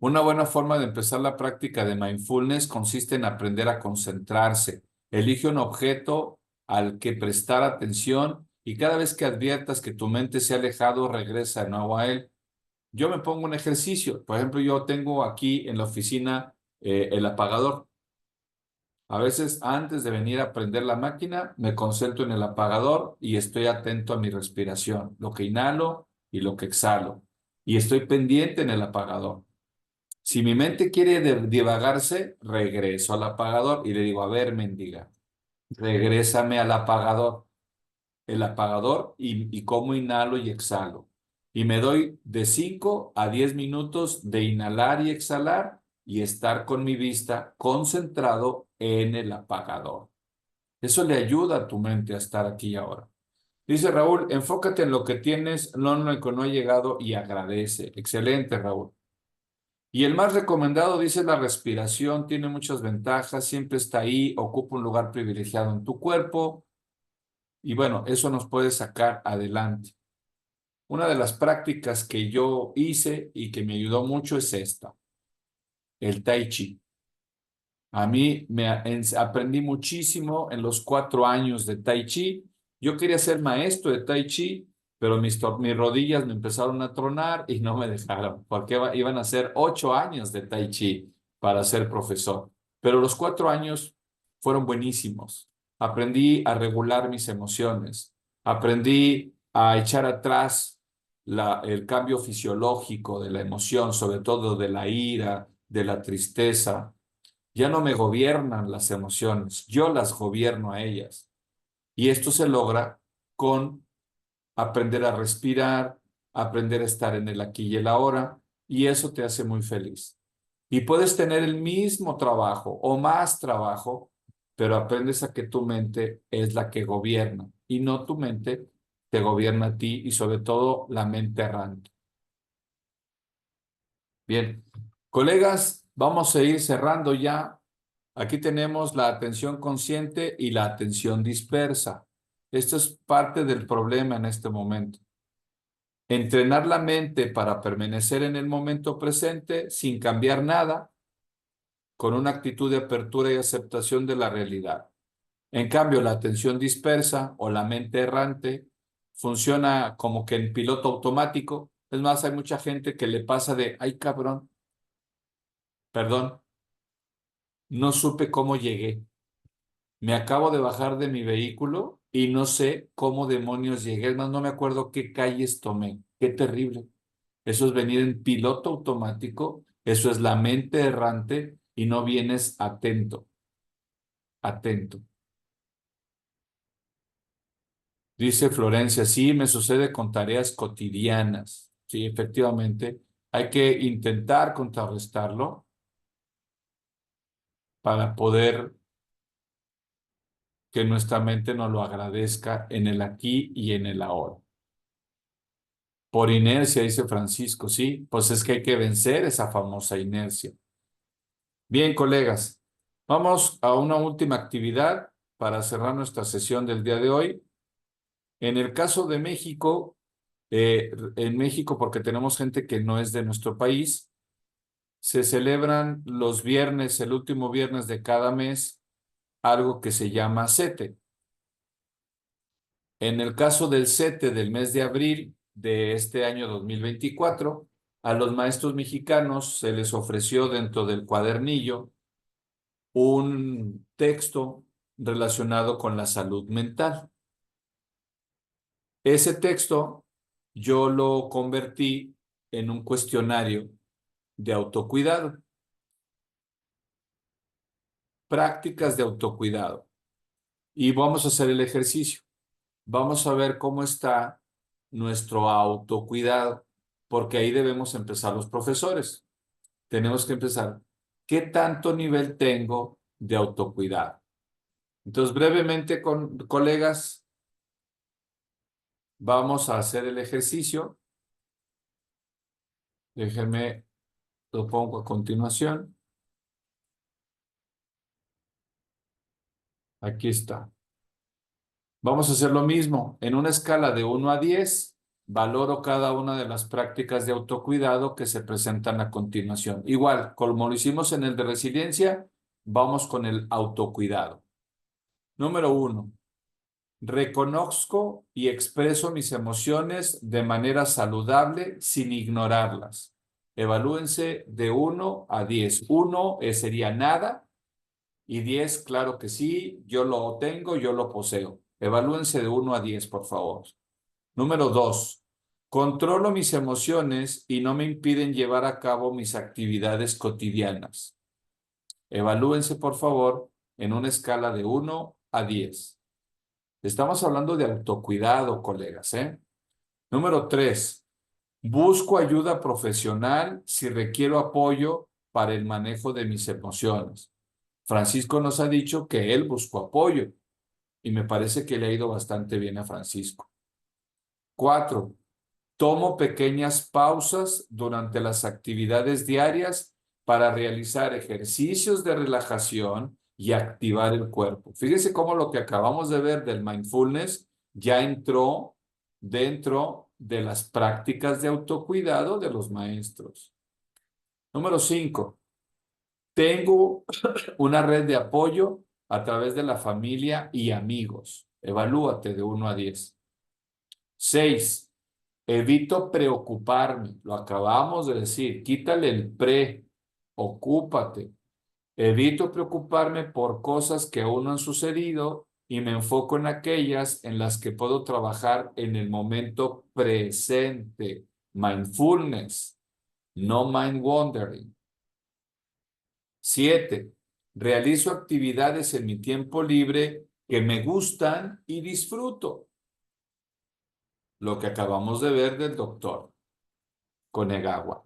Una buena forma de empezar la práctica de mindfulness consiste en aprender a concentrarse. Elige un objeto al que prestar atención y cada vez que adviertas que tu mente se ha alejado, regresa de nuevo a él. Yo me pongo un ejercicio. Por ejemplo, yo tengo aquí en la oficina el apagador. A veces antes de venir a prender la máquina, me concentro en el apagador y estoy atento a mi respiración, lo que inhalo y lo que exhalo. Y estoy pendiente en el apagador. Si mi mente quiere divagarse, regreso al apagador y le digo, a ver, mendiga, regrésame al apagador. El apagador y cómo inhalo y exhalo. Y me doy de 5 a 10 minutos de inhalar y exhalar y estar con mi vista concentrado en el apagador. Eso le ayuda a tu mente a estar aquí y ahora. Dice Raúl, enfócate en lo que tienes, no en lo que no ha llegado y agradece. Excelente, Raúl. Y el más recomendado dice la respiración, tiene muchas ventajas, siempre está ahí, ocupa un lugar privilegiado en tu cuerpo y bueno, eso nos puede sacar adelante. Una de las prácticas que yo hice y que me ayudó mucho es esta, el Tai Chi. A mí aprendí muchísimo en los 4 años de Tai Chi. Yo quería ser maestro de Tai Chi, pero mis rodillas me empezaron a tronar y no me dejaron, porque iban a ser 8 años de Tai Chi para ser profesor. Pero los 4 años fueron buenísimos. Aprendí a regular mis emociones, aprendí a echar atrás el cambio fisiológico de la emoción, sobre todo de la ira, de la tristeza. Ya no me gobiernan las emociones, yo las gobierno a ellas. Y esto se logra con aprender a respirar, aprender a estar en el aquí y el ahora, y eso te hace muy feliz. Y puedes tener el mismo trabajo o más trabajo, pero aprendes a que tu mente es la que gobierna y no tu mente te gobierna a ti y sobre todo la mente errante. Bien, colegas, vamos a ir cerrando ya. Aquí tenemos la atención consciente y la atención dispersa. Esto es parte del problema en este momento. Entrenar la mente para permanecer en el momento presente sin cambiar nada, con una actitud de apertura y aceptación de la realidad. En cambio, la atención dispersa o la mente errante funciona como que en piloto automático. Es más, hay mucha gente que le pasa de, ay cabrón, perdón, no supe cómo llegué. Me acabo de bajar de mi vehículo y no sé cómo demonios llegué. Es más, no me acuerdo qué calles tomé. Qué terrible. Eso es venir en piloto automático. Eso es la mente errante y no vienes atento. Atento. Dice Florencia, sí, me sucede con tareas cotidianas. Sí, efectivamente. Hay que intentar contrarrestarlo para poder que nuestra mente nos lo agradezca en el aquí y en el ahora. Por inercia, dice Francisco, sí, pues es que hay que vencer esa famosa inercia. Bien, colegas, vamos a una última actividad para cerrar nuestra sesión del día de hoy. En el caso de México, en México, porque tenemos gente que no es de nuestro país, se celebran los viernes, el último viernes de cada mes, algo que se llama CETE. En el caso del CETE del mes de abril de este año 2024, a los maestros mexicanos se les ofreció dentro del cuadernillo un texto relacionado con la salud mental. Ese texto yo lo convertí en un cuestionario de autocuidado, prácticas de autocuidado. Y vamos a hacer el ejercicio. Vamos a ver cómo está nuestro autocuidado, porque ahí debemos empezar los profesores. Tenemos que empezar. ¿Qué tanto nivel tengo de autocuidado? Entonces, brevemente, colegas, vamos a hacer el ejercicio. Déjenme, lo pongo a continuación. Aquí está. Vamos a hacer lo mismo. En una escala de 1 a 10, valoro cada una de las prácticas de autocuidado que se presentan a continuación. Igual, como lo hicimos en el de resiliencia, vamos con el autocuidado. Número 1. Reconozco y expreso mis emociones de manera saludable sin ignorarlas. Evalúense de 1 a 10. 1 sería nada y 10, claro que sí, yo lo tengo, yo lo poseo. Evalúense de 1 a 10, por favor. Número 2. Controlo mis emociones y no me impiden llevar a cabo mis actividades cotidianas. Evalúense, por favor, en una escala de 1 a 10. Estamos hablando de autocuidado, colegas, ¿eh? Número 3. Busco ayuda profesional si requiero apoyo para el manejo de mis emociones. Francisco nos ha dicho que él buscó apoyo y me parece que le ha ido bastante bien a Francisco. 4. Tomo pequeñas pausas durante las actividades diarias para realizar ejercicios de relajación y activar el cuerpo. Fíjense cómo lo que acabamos de ver del mindfulness ya entró dentro de las prácticas de autocuidado de los maestros. Número 5. Tengo una red de apoyo a través de la familia y amigos. Evalúate de 1 a 10. 6. Evito preocuparme. Lo acabamos de decir. Quítale el pre. Ocúpate. Evito preocuparme por cosas que aún no han sucedido y me enfoco en aquellas en las que puedo trabajar en el momento presente. Mindfulness, no mind wandering. 7. Realizo actividades en mi tiempo libre que me gustan y disfruto. Lo que acabamos de ver del doctor Konegawa.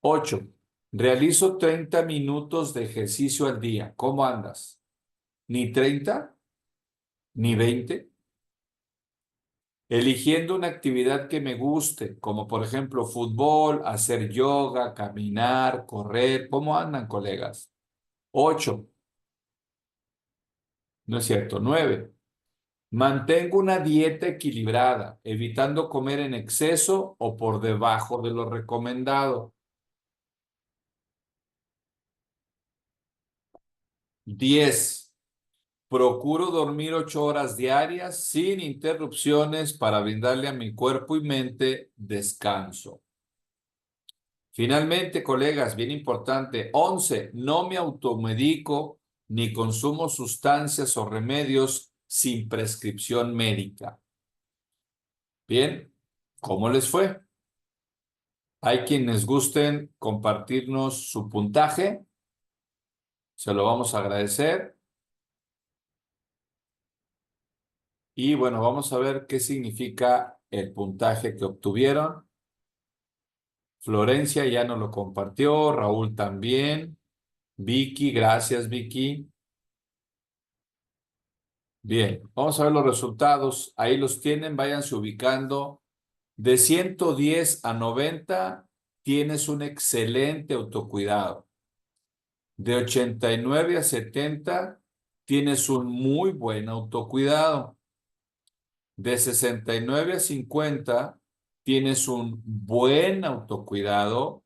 8. Realizo 30 minutos de ejercicio al día. ¿Cómo andas? ¿Ni 30? ¿Ni 20? Eligiendo una actividad que me guste, como por ejemplo fútbol, hacer yoga, caminar, correr. ¿Cómo andan, colegas? 8. No es cierto. 9. Mantengo una dieta equilibrada, evitando comer en exceso o por debajo de lo recomendado. 10. Procuro dormir 8 horas diarias sin interrupciones para brindarle a mi cuerpo y mente descanso. Finalmente, colegas, bien importante, 11. No me automedico ni consumo sustancias o remedios sin prescripción médica. Bien, ¿cómo les fue? Hay quienes gusten compartirnos su puntaje. Se lo vamos a agradecer. Y bueno, vamos a ver qué significa el puntaje que obtuvieron. Florencia ya nos lo compartió, Raúl también. Vicky, gracias Vicky. Bien, vamos a ver los resultados. Ahí los tienen, váyanse ubicando. De 110 a 90 tienes un excelente autocuidado. De 89 a 70 tienes un muy buen autocuidado. De 69 a 50 tienes un buen autocuidado.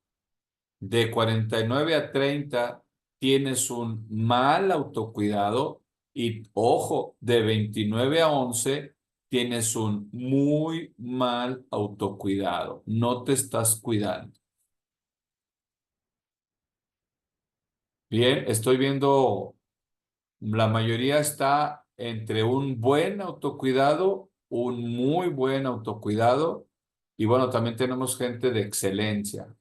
De 49 a 30 tienes un mal autocuidado. Y ojo, de 29 a 11 tienes un muy mal autocuidado. No te estás cuidando. Bien, estoy viendo, la mayoría está entre un buen autocuidado, un muy buen autocuidado, y bueno, también tenemos gente de excelencia.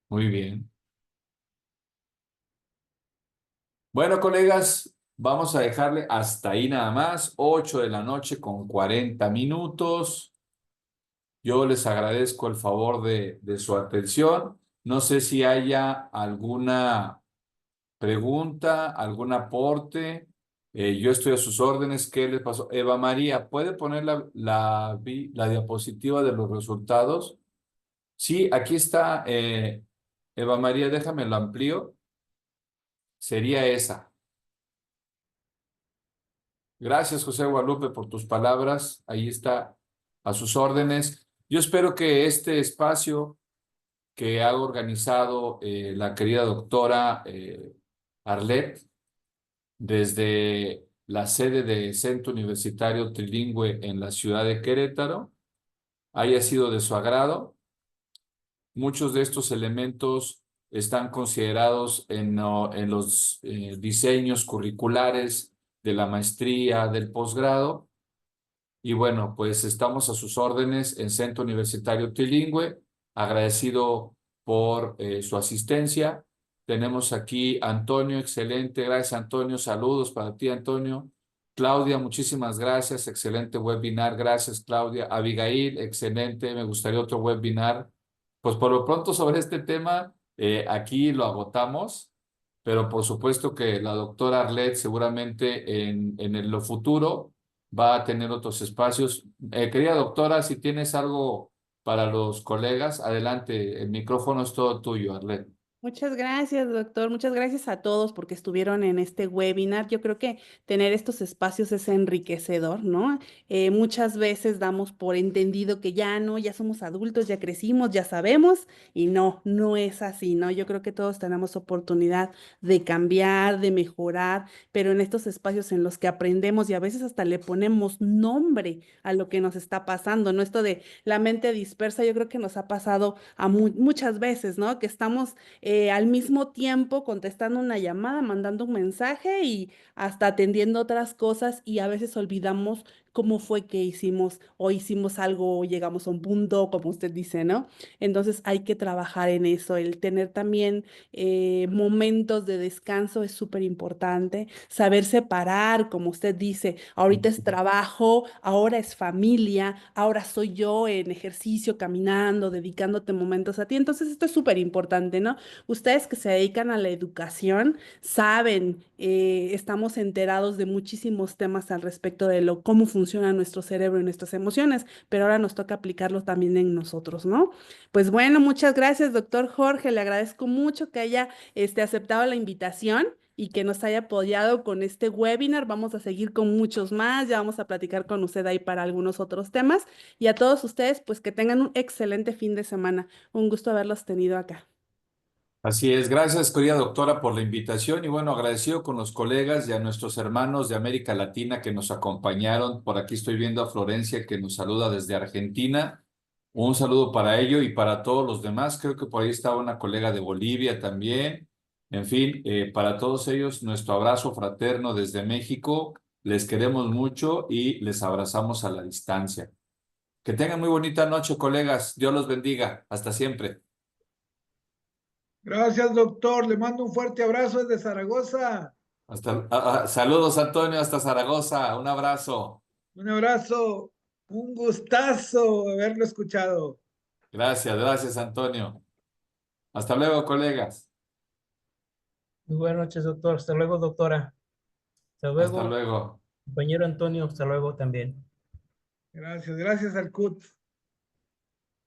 Muy bien. Bueno, colegas, vamos a dejarle hasta ahí nada más, 8 de la noche con 40 minutos. Yo les agradezco el favor de su atención. No sé si haya alguna pregunta, algún aporte. Yo estoy a sus órdenes. ¿Qué les pasó? Eva María, ¿puede poner la diapositiva de los resultados? Sí, aquí está. Eva María, déjame lo amplío. Sería esa. Gracias, José Guadalupe, por tus palabras. Ahí está, a sus órdenes. Yo espero que este espacio que ha organizado la querida doctora Arlet, desde la sede de Centro Universitario Trilingüe en la ciudad de Querétaro, haya sido de su agrado. Muchos de estos elementos están considerados en los diseños curriculares de la maestría, del posgrado. Y bueno, pues estamos a sus órdenes en Centro Universitario Trilingüe. Agradecido por su asistencia. Tenemos aquí Antonio, excelente. Gracias, Antonio. Saludos para ti, Antonio. Claudia, muchísimas gracias. Excelente webinar. Gracias, Claudia. Abigail, excelente. Me gustaría otro webinar. Pues por lo pronto sobre este tema, aquí lo agotamos, pero por supuesto que la doctora Arlet seguramente en lo futuro va a tener otros espacios. Querida doctora, si tienes algo para los colegas, adelante, el micrófono es todo tuyo, Arlet. Muchas gracias, doctor. Muchas gracias a todos porque estuvieron en este webinar. Yo creo que tener estos espacios es enriquecedor, ¿no? Muchas veces damos por entendido que ya no, ya somos adultos, ya crecimos, ya sabemos, y no, no es así, ¿no? Yo creo que todos tenemos oportunidad de cambiar, de mejorar, pero en estos espacios en los que aprendemos y a veces hasta le ponemos nombre a lo que nos está pasando, ¿no? Esto de la mente dispersa, yo creo que nos ha pasado a muchas veces, ¿no? Que estamos al mismo tiempo contestando una llamada, mandando un mensaje y hasta atendiendo otras cosas y a veces olvidamos cómo fue que hicimos o hicimos algo o llegamos a un punto, como usted dice, ¿no? Entonces hay que trabajar en eso, el tener también momentos de descanso es súper importante, saber separar, como usted dice, ahorita es trabajo, ahora es familia, ahora soy yo en ejercicio, caminando, dedicándote momentos a ti, entonces esto es súper importante, ¿no? Ustedes que se dedican a la educación saben, estamos enterados de muchísimos temas al respecto de cómo funciona nuestro cerebro y nuestras emociones, pero ahora nos toca aplicarlo también en nosotros, ¿no? Pues bueno, muchas gracias, doctor Jorge. Le agradezco mucho que haya aceptado la invitación y que nos haya apoyado con este webinar. Vamos a seguir con muchos más, ya vamos a platicar con usted ahí para algunos otros temas. Y a todos ustedes, pues que tengan un excelente fin de semana. Un gusto haberlos tenido acá. Así es, gracias, querida doctora, por la invitación y bueno, agradecido con los colegas y a nuestros hermanos de América Latina que nos acompañaron. Por aquí estoy viendo a Florencia que nos saluda desde Argentina. Un saludo para ello y para todos los demás. Creo que por ahí estaba una colega de Bolivia también. En fin, para todos ellos, nuestro abrazo fraterno desde México. Les queremos mucho y les abrazamos a la distancia. Que tengan muy bonita noche, colegas. Dios los bendiga. Hasta siempre. Gracias, doctor. Le mando un fuerte abrazo desde Zaragoza. Saludos, Antonio, hasta Zaragoza. Un abrazo. Un abrazo. Un gustazo haberlo escuchado. Gracias, gracias, Antonio. Hasta luego, colegas. Muy buenas noches, doctor. Hasta luego, doctora. Hasta Hasta luego, luego. compañero Antonio. Hasta luego también. Gracias, gracias al CUT.